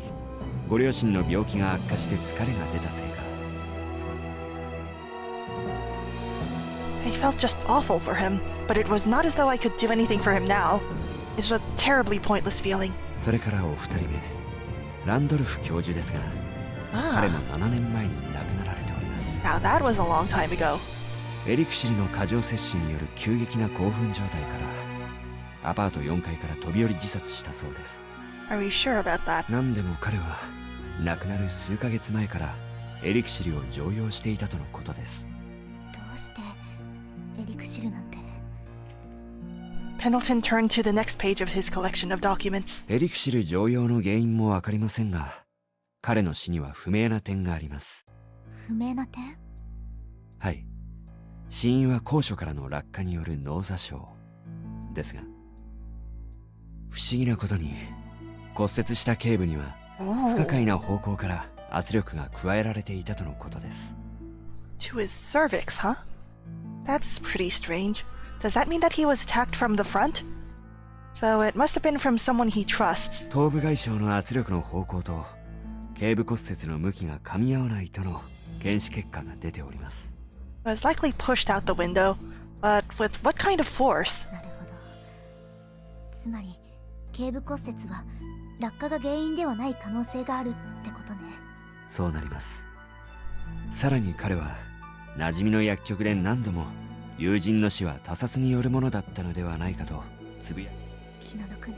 ご両親の病気が悪化して疲れが出たせいか、I felt just awful for him, but it was not as though I could do anything for him now. It was a terribly pointless feeling. それからお二人目、ランドルフ教授ですが、彼も7年前に亡くなられております。Now that was a long time ago. エリクシルの過剰摂取による急激な興奮状態からアパート4階から飛び降り自殺したそうです。Are we sure about that? 何でも彼は亡くなる数ヶ月前からエリクシルを常用していたとのことです。どうしてエリクシルなんて。Pendleton turned to the next page of his collection of documents. エリクシル常用の原因もわかりませんが、彼の死には不明な点があります。不明な点？はい。死因は高所からの落下による脳挫傷ですが、不思議なことに骨折した頸部には不可解な方向から圧力が加えられていたとのことです。To his cervix, huh? That's pretty strange. Does that mean that he was attacked from the front? So it must have been from someone he trusts. 頭部外傷の圧力の方向と頸部骨折の向きが噛み合わないとの検視結果が出ております。It was likely pushed out the window, but with what kind of force? なるほど。つまり頸部骨折は落下が原因ではない可能性があるってことね。そうなります。さらに彼は馴染みの薬局で何度も友人の死は他殺によるものだったのではないかとつぶや気の毒ね。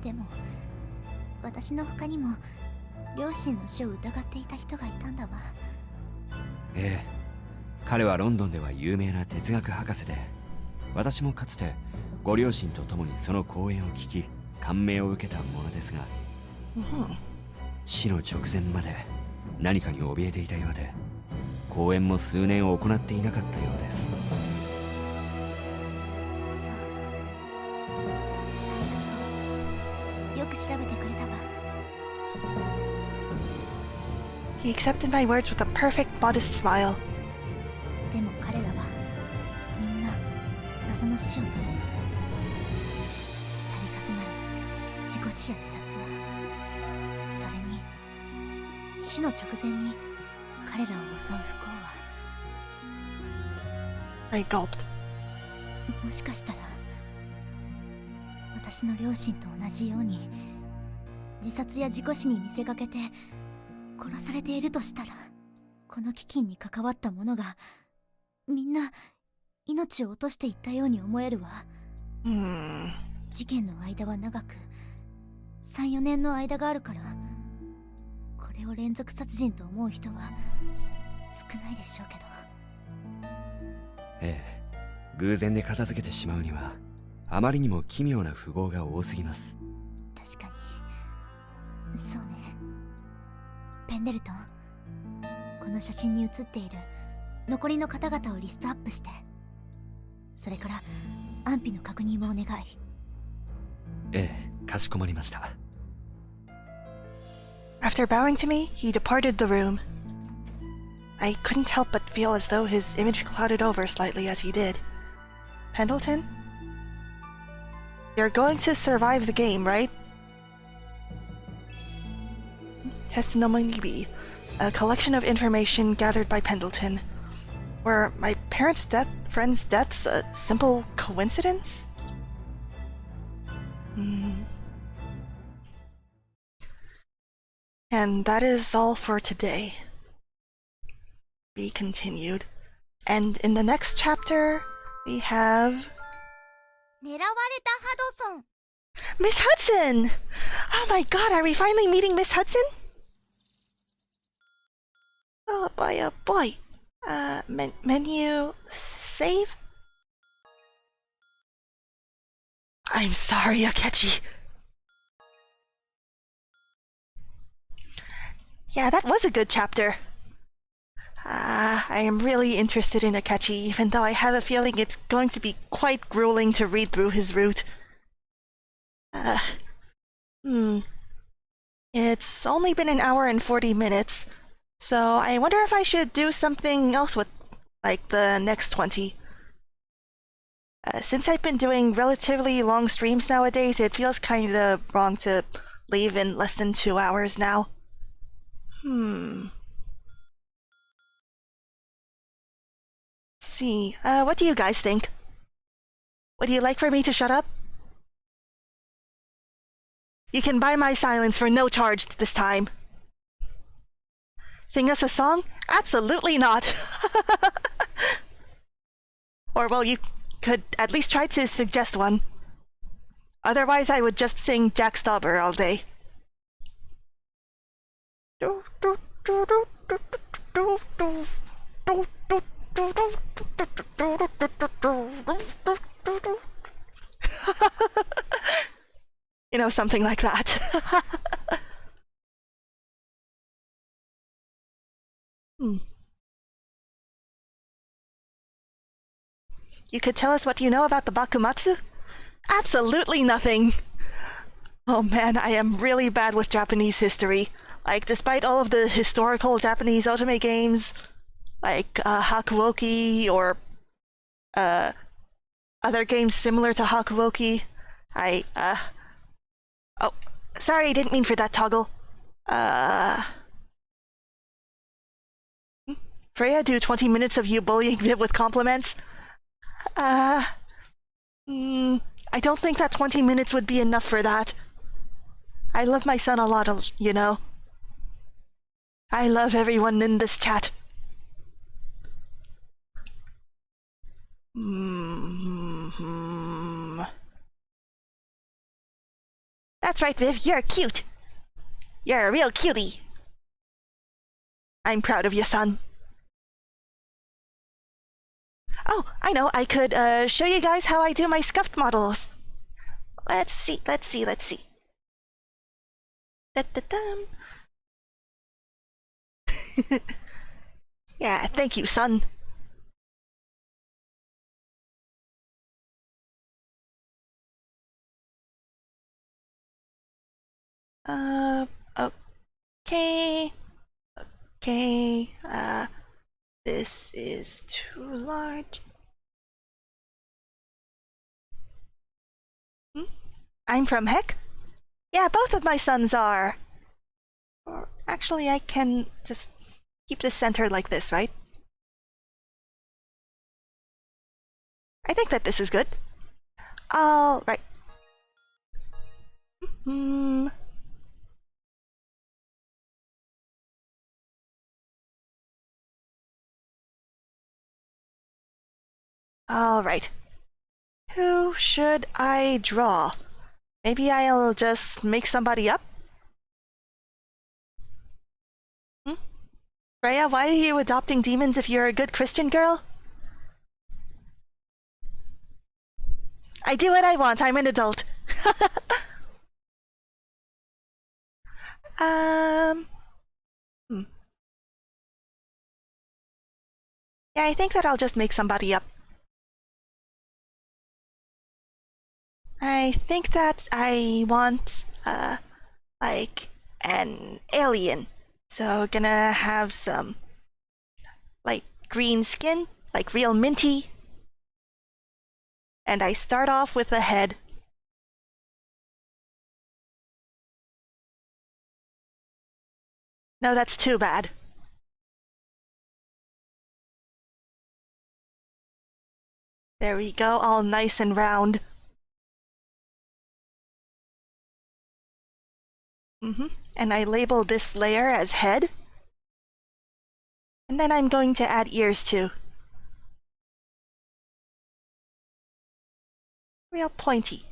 でも私の他にも両親の死を疑っていた人がいたんだわ。ええ、彼はロンドンでは有名な哲学博士で、私もかつてご両親と共にその講演を聞き感銘を受けたものですが、死の直前まで何かに怯えていたようで、講演も数年行っていなかったようです。そう。ありがとう。よく調べてくれたわ。He accepted my words with a perfect, modest smile. でも彼らはみんな謎の死を遂げた。度重なる自己死や自殺は、それに死の直前に彼らを襲う不幸は、I gulped. もしかしたら私の両親と同じように自殺や事故死に見せかけて殺されているとしたら、この飢饉に関わった者がみんな命を落としていったように思えるわ。事件の間は長く 3,4 年の間があるから、これを連続殺人と思う人は少ないでしょうけど。ええ、偶然で片付けてしまうにはあまりにも奇妙な符号が多すぎます。確かにそうね。ペンデルトン、この写真に写っている残りの方々をリストアップして、それから安否の確認をお願い。ええ、かしこまりました。After bowing to me, he departed the room. I couldn't help but feel as though his image clouded over slightly as he did. Pendleton? You're going to survive the game, right? Testimony B. A collection of information gathered by Pendleton. Were my parents' friends' deaths a simple coincidence? And that is all for today. Be continued. And in the next chapter, we have 狙われたハドソン。 Miss Hudson! Oh my god, are we finally meeting Miss Hudson? Oh boy, oh boy. Menu... save? I'm sorry, Akechi. Yeah, that was a good chapter. I am really interested in Akechi, even though I have a feeling it's going to be quite grueling to read through his route. It's only been an hour and 40 minutes, so I wonder if I should do something else with, like, the next 20. Since I've been doing relatively long streams nowadays, it feels kinda wrong to leave in less than 2 hours now. See, what do you guys think? Would you like for me to shut up? You can buy my silence for no charge this time. Sing us a song? Absolutely not. Or, well, you could at least try to suggest one. Otherwise, I would just sing Jack Stauber all day. You know, something like that. You could tell us what you know about the Bakumatsu? Absolutely nothing! Oh man, I am really bad with Japanese history. Like, despite all of the historical Japanese otome games, like Hakuoki or other games similar to Hakuoki, oh, sorry, I didn't mean for that toggle. Freya, do 20 minutes of you bullying Viv with compliments? I don't think that 20 minutes would be enough for that. I love my son a lot, you know. I love everyone in this chat. That's right, Viv, you're cute. You're a real cutie. I'm proud of you, son. Oh, I know, I could show you guys how I do my scuffed models. Let's see. Da-da-dum. Yeah, thank you, son. Okay, this is too large. I'm from Heck? Yeah, both of my sons are. Or actually, I can just keep this centered like this, right? I think that this is good. All right. All right. Who should I draw? Maybe I'll just make somebody up? Freya, why are you adopting demons if you're a good Christian girl? I do what I want, I'm an adult. Yeah, I think that I'll just make somebody up. I think that I want, like, an alien. So, gonna have some, like, green skin, like real minty. And I start off with a head. No, that's too bad. There we go, all nice and round. And I label this layer as head. And then I'm going to add ears too. real pointy.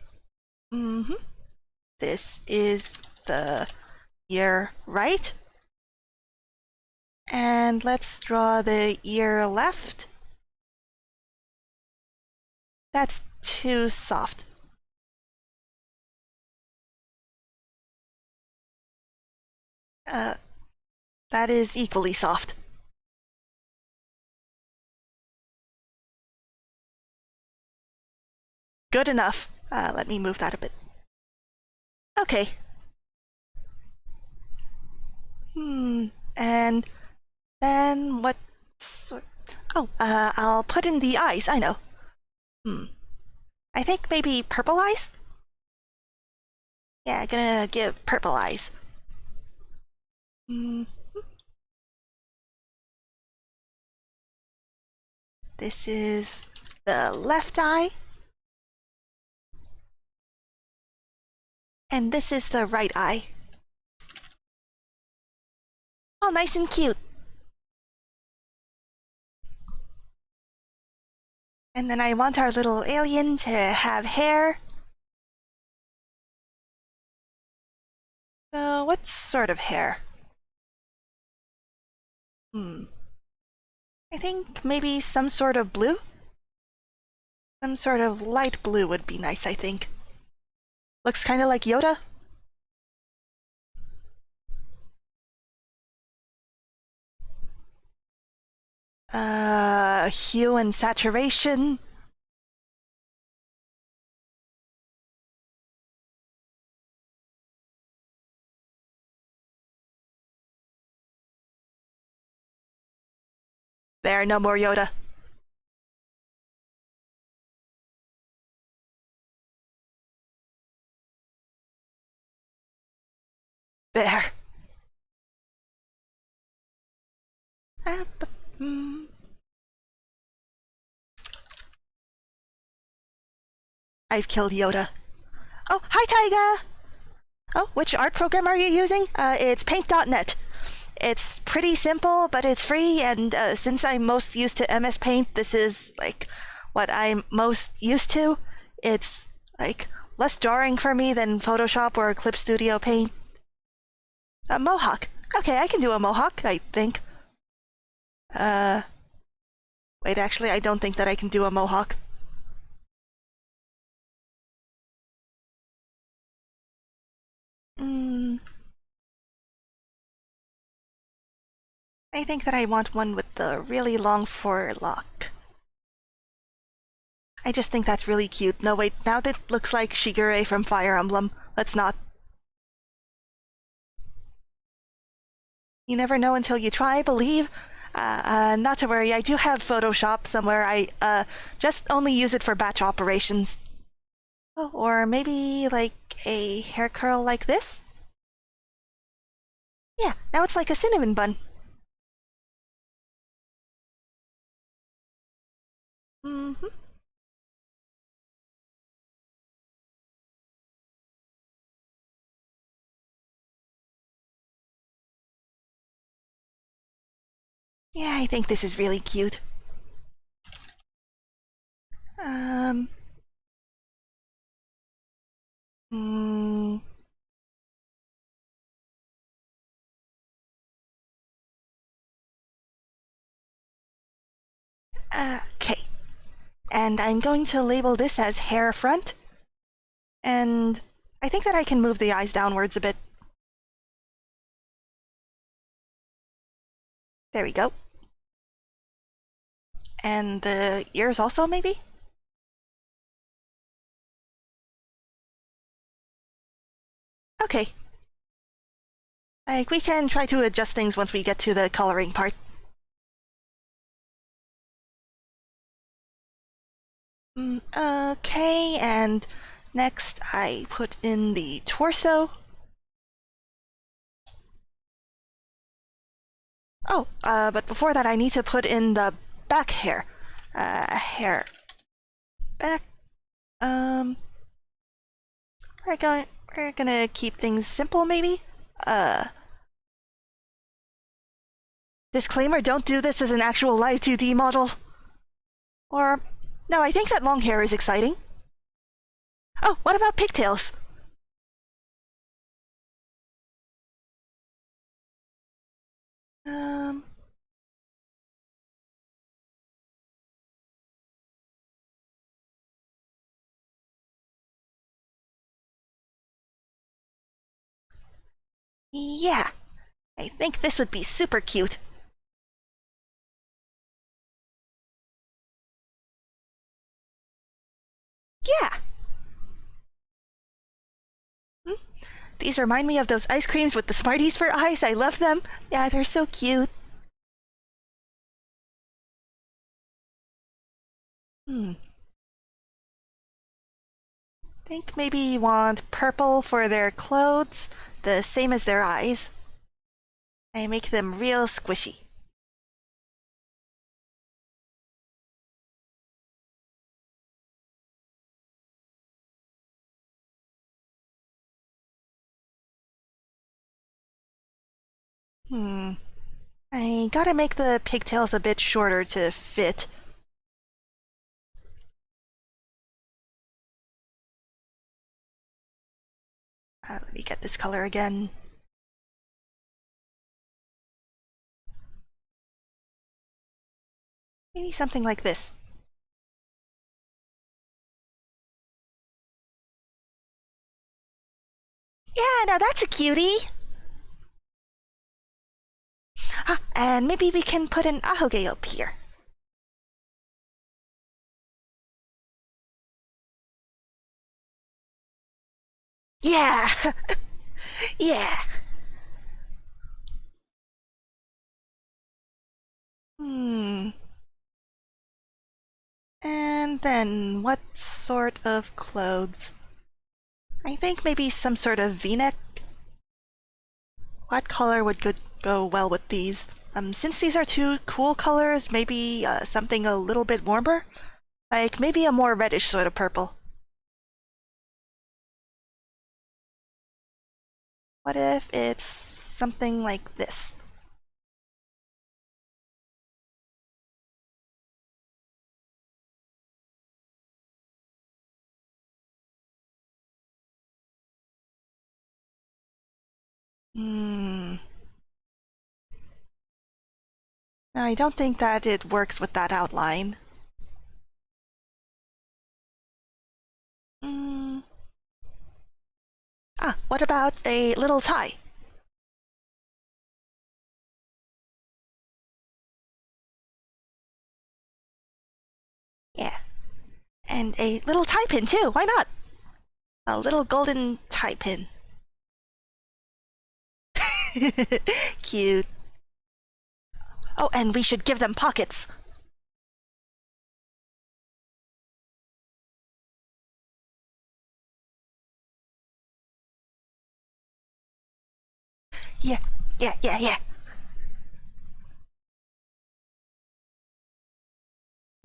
This is the ear right. And let's draw the ear left. That's too soft. That is equally soft. Good enough. Let me move that a bit. Okay. And then what sort? Oh, I'll put in the eyes, I know. I think maybe purple eyes? Yeah, gonna give purple eyes. This is the left eye. And this is the right eye. Oh, nice and cute. And then I want our little alien to have hair. So, what sort of hair? I think maybe some sort of blue? Some sort of light blue would be nice, I think. Looks kind of like Yoda. Hue and saturation. There, no more Yoda. There. I've killed Yoda. Oh, hi, Taiga! Oh, which art program are you using? It's paint.net. It's pretty simple, but it's free, and since I'm most used to MS Paint, this is, like, what I'm most used to. It's, like, less jarring for me than Photoshop or Clip Studio Paint. A mohawk. Okay, I can do a mohawk, I think. Wait, actually, I don't think that I can do a mohawk. I think that I want one with the really long forelock. I just think that's really cute. No, wait, now that looks like Shigure from Fire Emblem. Let's not. You never know until you try, I believe. Not to worry, I do have Photoshop somewhere. I just only use it for batch operations. Oh, or maybe like a hair curl like this? Yeah, now it's like a cinnamon bun. Yeah, I think this is really cute. Okay. And I'm going to label this as hair front. And I think that I can move the eyes downwards a bit. There we go. And the ears also, maybe? Okay. Like, we can try to adjust things once we get to the coloring part. Okay, and next I put in the torso. Oh, but before that I need to put in the back hair. Hair. Back. We're gonna keep things simple, maybe? Disclaimer, don't do this as an actual live 2D model. Or, no, I think that long hair is exciting. Oh, what about pigtails? Um... Yeah, I think this would be super cute. Yeah. Hmm? These remind me of those ice creams with the Smarties for eyes. I love them. Yeah, they're so cute. Think maybe you want purple for their clothes, the same as their eyes. I make them real squishy. I gotta make the pigtails a bit shorter to fit. Let me get this color again. Maybe something like this. Yeah, now that's a cutie! Ah, and maybe we can put an ahoge up here. Yeah! Yeah! And then, what sort of clothes? I think maybe some sort of v-neck. What color would go well with these? Since these are two cool colors, maybe something a little bit warmer? Like maybe a more reddish sort of purple. What if it's something like this? I don't think that it works with that outline. Ah, what about a little tie? Yeah. And a little tie pin too, why not? A little golden tie pin. Cute. Oh, and we should give them pockets. Yeah.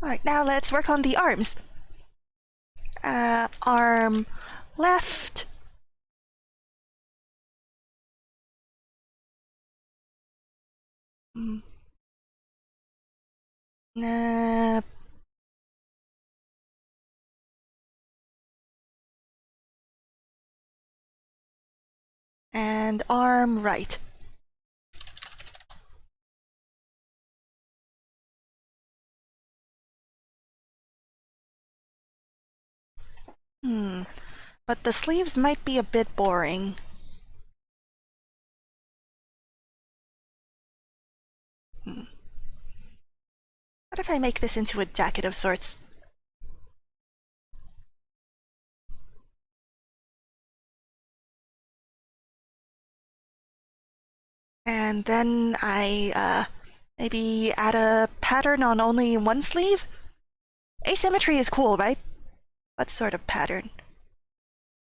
Alright, now let's work on the arms. Arm left. Nah. And arm right. But the sleeves might be a bit boring. What if I make this into a jacket of sorts? And then I, maybe add a pattern on only one sleeve? Asymmetry is cool, right? What sort of pattern?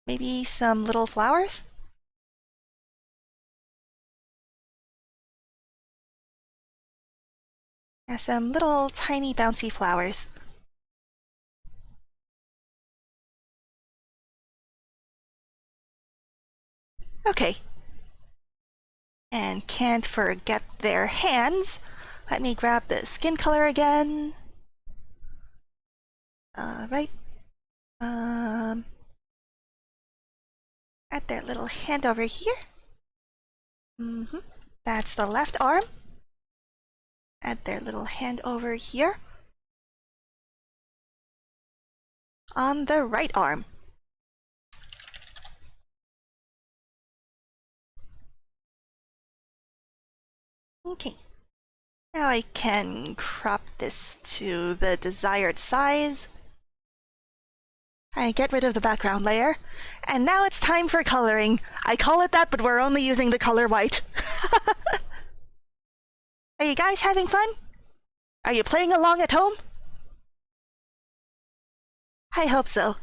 Maybe some little flowers? Yeah, some little tiny bouncy flowers. Okay. And can't forget their hands. Let me grab the skin color again. Right. Add their little hand over here. That's the left arm. Add their little hand over here. On the right arm. Okay. Now I can crop this to the desired size. I get rid of the background layer. And now it's time for coloring. I call it that, but we're only using the color white. Are you guys having fun? Are you playing along at home? I hope so.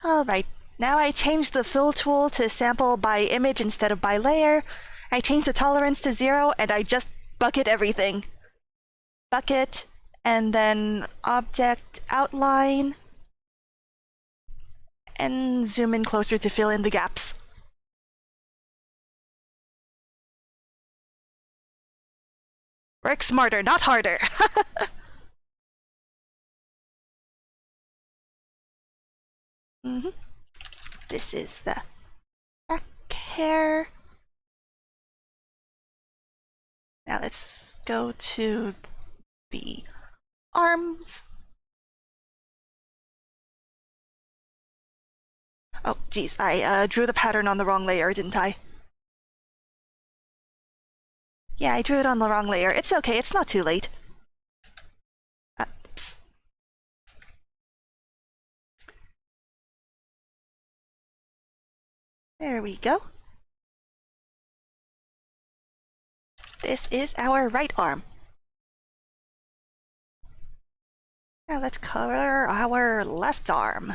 Alright, now I change the fill tool to sample by image instead of by layer. I change the tolerance to 0 and I just bucket everything. Bucket, and then object outline, and zoom in closer to fill in the gaps. Work smarter, not harder. This is the back hair. Now let's go to the arms. Oh, geez, I drew the pattern on the wrong layer, didn't I? Yeah, I drew it on the wrong layer. It's okay, it's not too late. Oops. There we go. This is our right arm. Now let's color our left arm.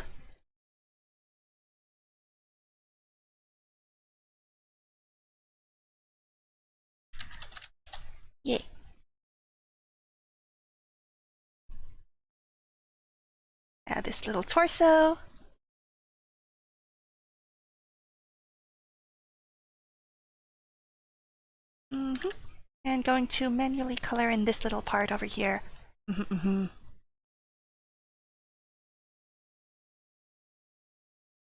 Yay. Now this little torso. And going to manually color in this little part over here.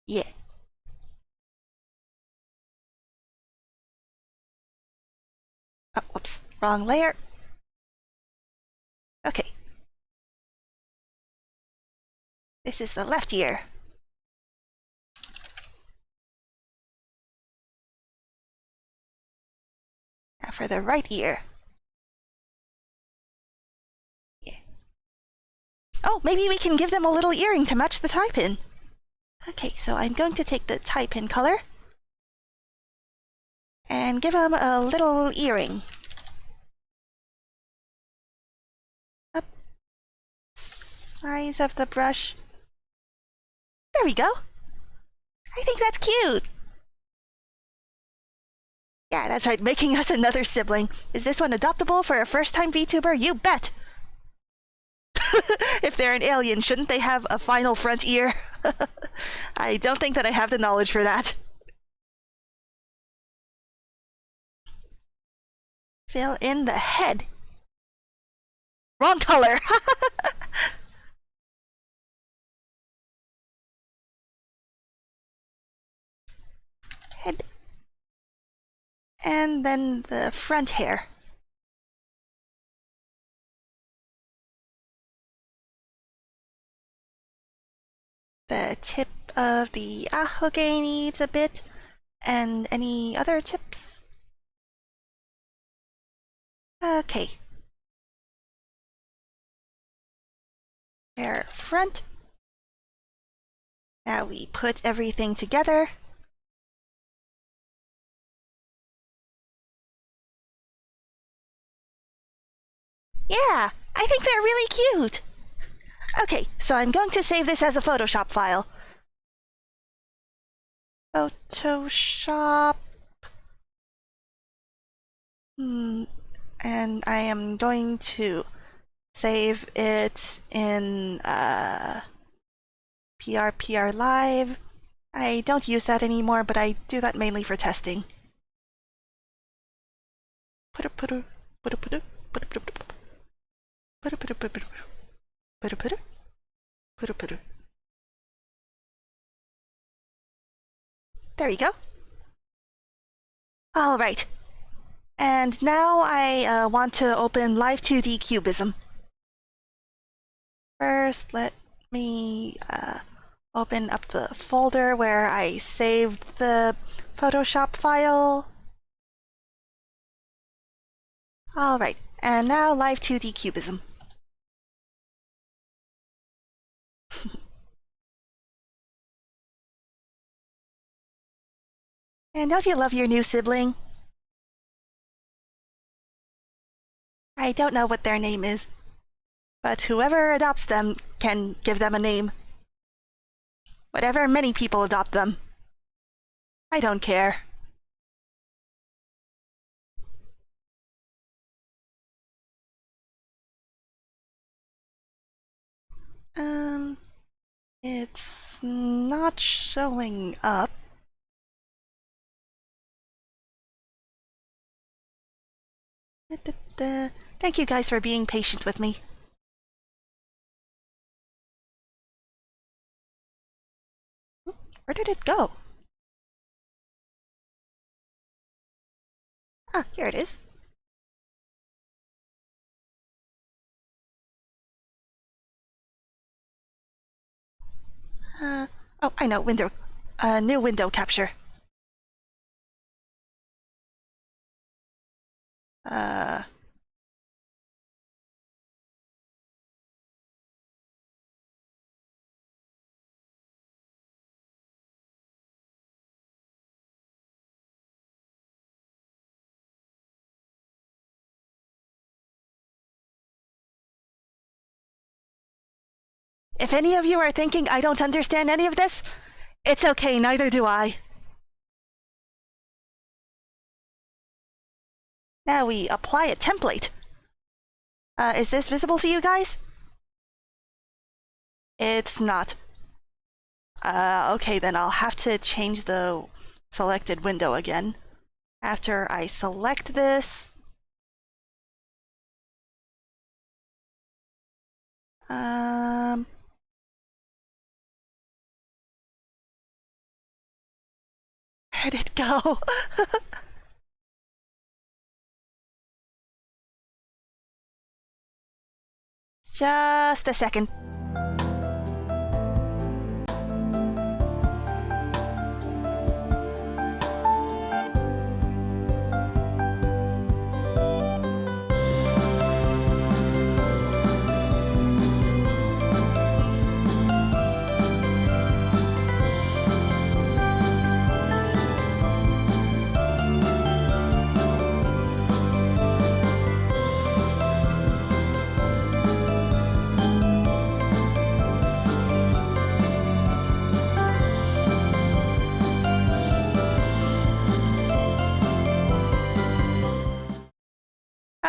Yeah. Oh, whoops. Wrong layer. Okay. This is the left ear. Now for the right ear. Yeah. Oh, maybe we can give them a little earring to match the tie pin. Okay, so I'm going to take the tie pin color and give them a little earring. Up. Size of the brush. There we go. I think that's cute. Yeah, that's right, making us another sibling. Is this one adoptable for a first-time VTuber? You bet! If they're an alien, shouldn't they have a final front ear? I don't think that I have the knowledge for that. Fill in the head. Wrong color! Head. And then the front hair. The tip of the ahoge needs a bit. And any other tips? Okay. Hair front. Now we put everything together. Yeah, I think they're really cute. Okay, so I'm going to save this as a Photoshop file. Photoshop. And I am going to save it in PR Live. I don't use that anymore, but I do that mainly for testing. Puru puru. There we go. All right. And now I want to open Live 2D Cubism. First, let me open up the folder where I saved the Photoshop file. All right, and now Live 2D Cubism. And don't you love your new sibling? I don't know what their name is, but whoever adopts them can give them a name. Whatever many people adopt them. I don't care. It's not showing up. Thank you guys for being patient with me. Where did it go? Ah, here it is. Oh, I know, window. New window capture. If any of you are thinking I don't understand any of this, it's okay, neither do I. Now we apply a template. Is this visible to you guys? It's not. Okay, then I'll have to change the selected window again. After I select this, where'd it go? Just a second.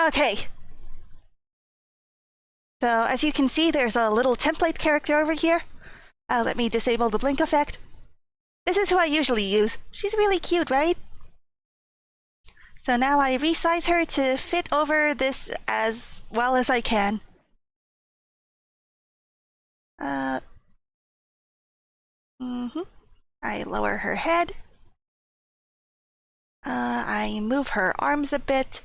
Okay. So as you can see, there's a little template character over here. Let me disable the blink effect. This is who I usually use. She's really cute, right? So now I resize her to fit over this as well as I can. I lower her head. I move her arms a bit.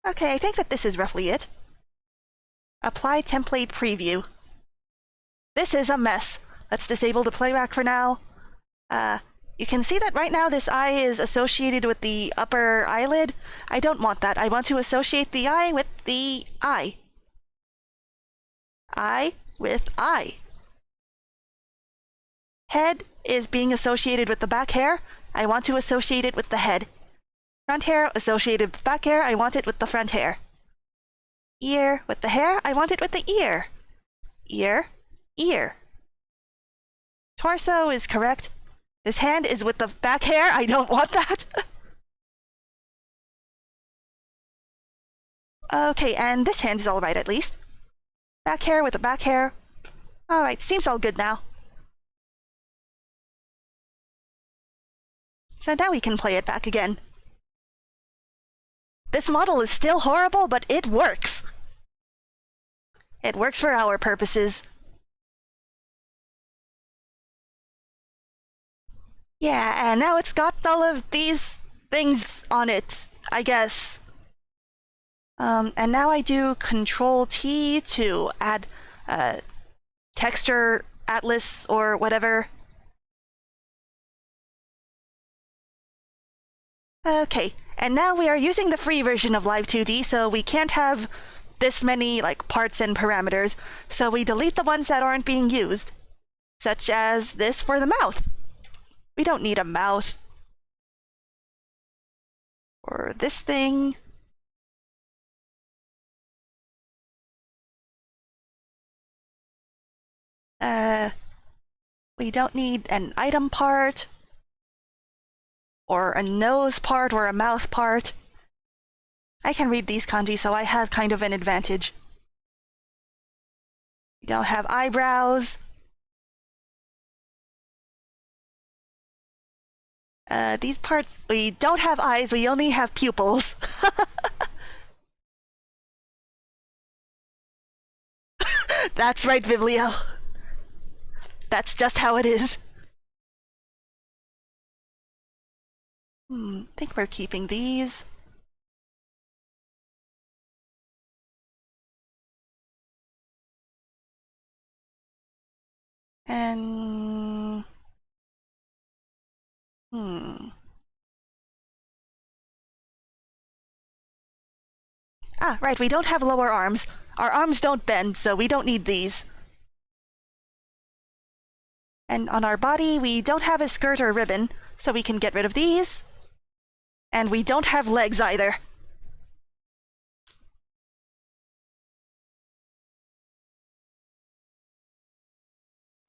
Okay, I think that this is roughly it. Apply template preview. This is a mess. Let's disable the playback for now. You can see that right now this eye is associated with the upper eyelid. I don't want that. I want to associate the eye with the eye. Eye with eye. Head is being associated with the back hair. I want to associate it with the head. Front hair associated with back hair. I want it with the front hair. Ear with the hair. I want it with the ear. Ear, ear. Torso is correct. This hand is with the back hair. I don't want that. Okay, and this hand is all right at least. Back hair with the back hair. All right, seems all good now. So now we can play it back again. This model is still horrible, but it works. It works for our purposes. Yeah, and now it's got all of these things on it, I guess. And now I do Control T to add texture atlas or whatever. Okay, and now we are using the free version of Live 2D, so we can't have this many like parts and parameters, so we delete the ones that aren't being used, such as this for the mouth. We don't need a mouth. Or this thing. We don't need an item part, or a nose part, or a mouth part. I can read these kanji, so I have kind of an advantage. We don't have eyebrows. These parts, we don't have eyes, we only have pupils. That's right, Viblio. That's just how it is. I think we're keeping these. And... Ah, right, we don't have lower arms. Our arms don't bend, so we don't need these. And on our body, we don't have a skirt or ribbon, so we can get rid of these. And we don't have legs either.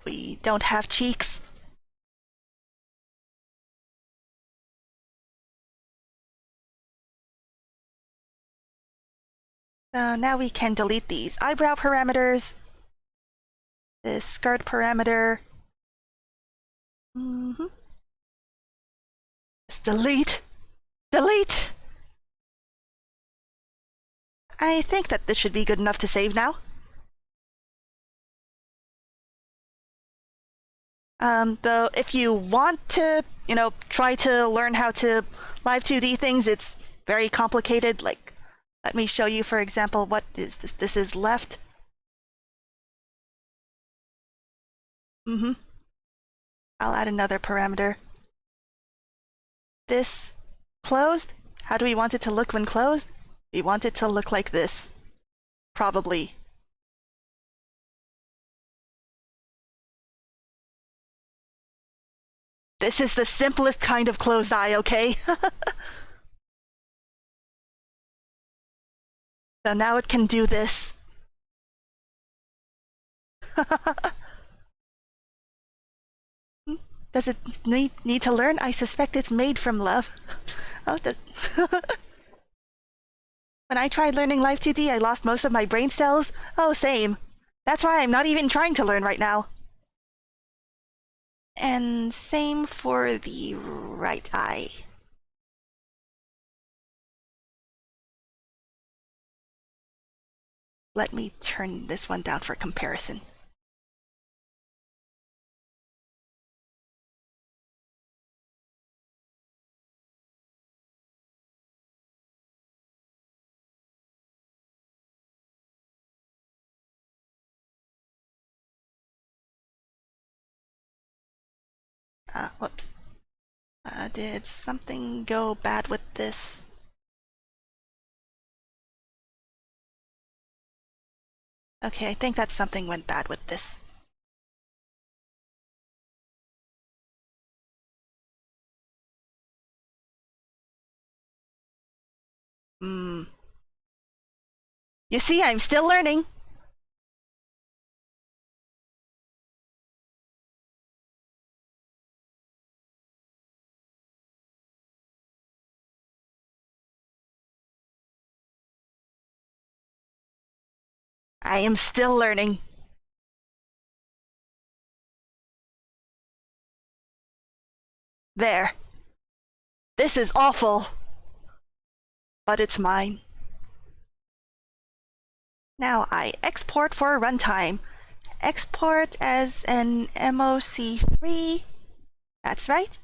We don't have cheeks. So now we can delete these eyebrow parameters, this skirt parameter. Just delete. Delete! I think that this should be good enough to save now. Though if you want to, try to learn how to live 2D things, it's very complicated. Like, let me show you, for example, what is this? This is left. I'll add another parameter. This closed. How do we want it to look when closed? We want it to look like this. Probably. This is the simplest kind of closed eye, okay? So now it can do this. Does it need to learn? I suspect it's made from love. Oh, When I tried learning Live 2D, I lost most of my brain cells. Oh, same. That's why I'm not even trying to learn right now. And same for the right eye. Let me turn this one down for comparison. Whoops. Did something go bad with this? Okay, I think that something went bad with this. You see, I'm still learning. I am still learning. There. This is awful. But it's mine. Now I export for runtime. Export as an MOC3. That's right.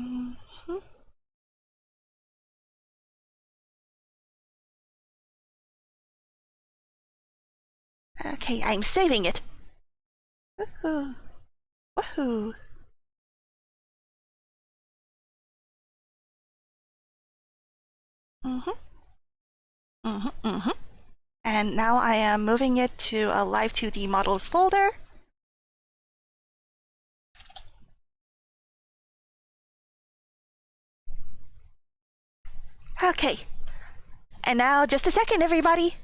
Mm-hmm. Okay, I'm saving it. Woohoo. Woohoo. And now I am moving it to a Live 2D Models folder. Okay. And now just a second, everybody.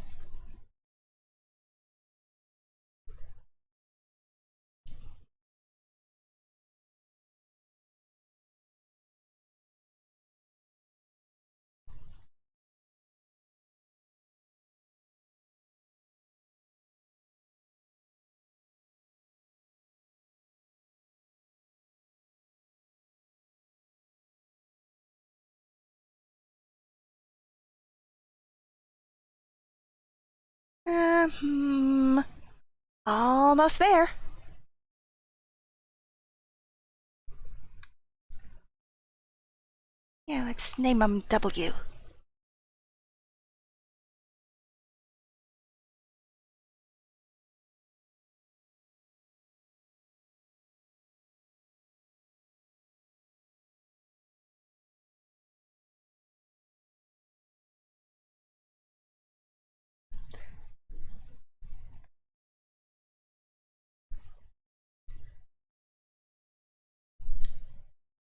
Almost there. Yeah, let's name them W.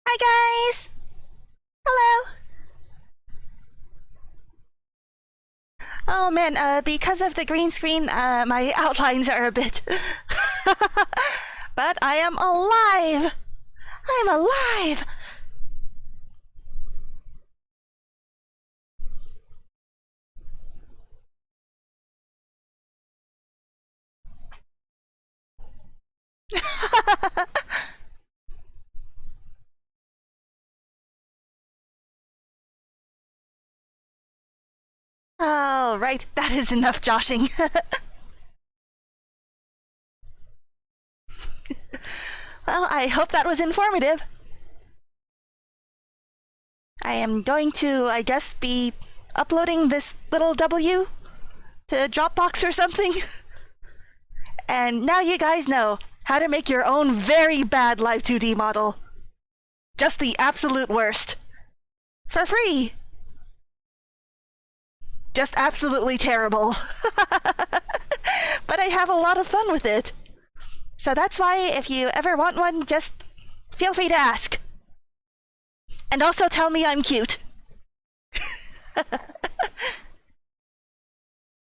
Hi guys! Hello! Oh man, because of the green screen, my outlines are a bit... But I am alive! I'm alive! All right, that is enough joshing. Well, I hope that was informative. I am going to, I guess, be uploading this little W to Dropbox or something. And now you guys know how to make your own very bad Live 2D model. Just the absolute worst. For free. Just absolutely terrible. But I have a lot of fun with it. So that's why if you ever want one, just feel free to ask. And also tell me I'm cute.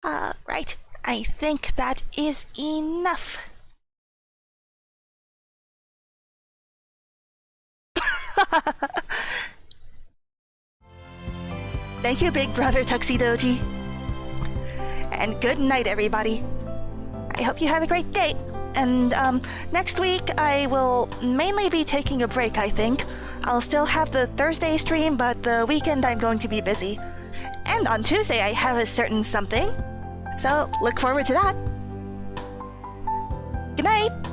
Right. I think that is enough. Thank you, Big Brother Tuxedoji. And good night, everybody. I hope you have a great day. And next week, I will mainly be taking a break, I think. I'll still have the Thursday stream, but the weekend I'm going to be busy. And on Tuesday, I have a certain something. So look forward to that. Good night.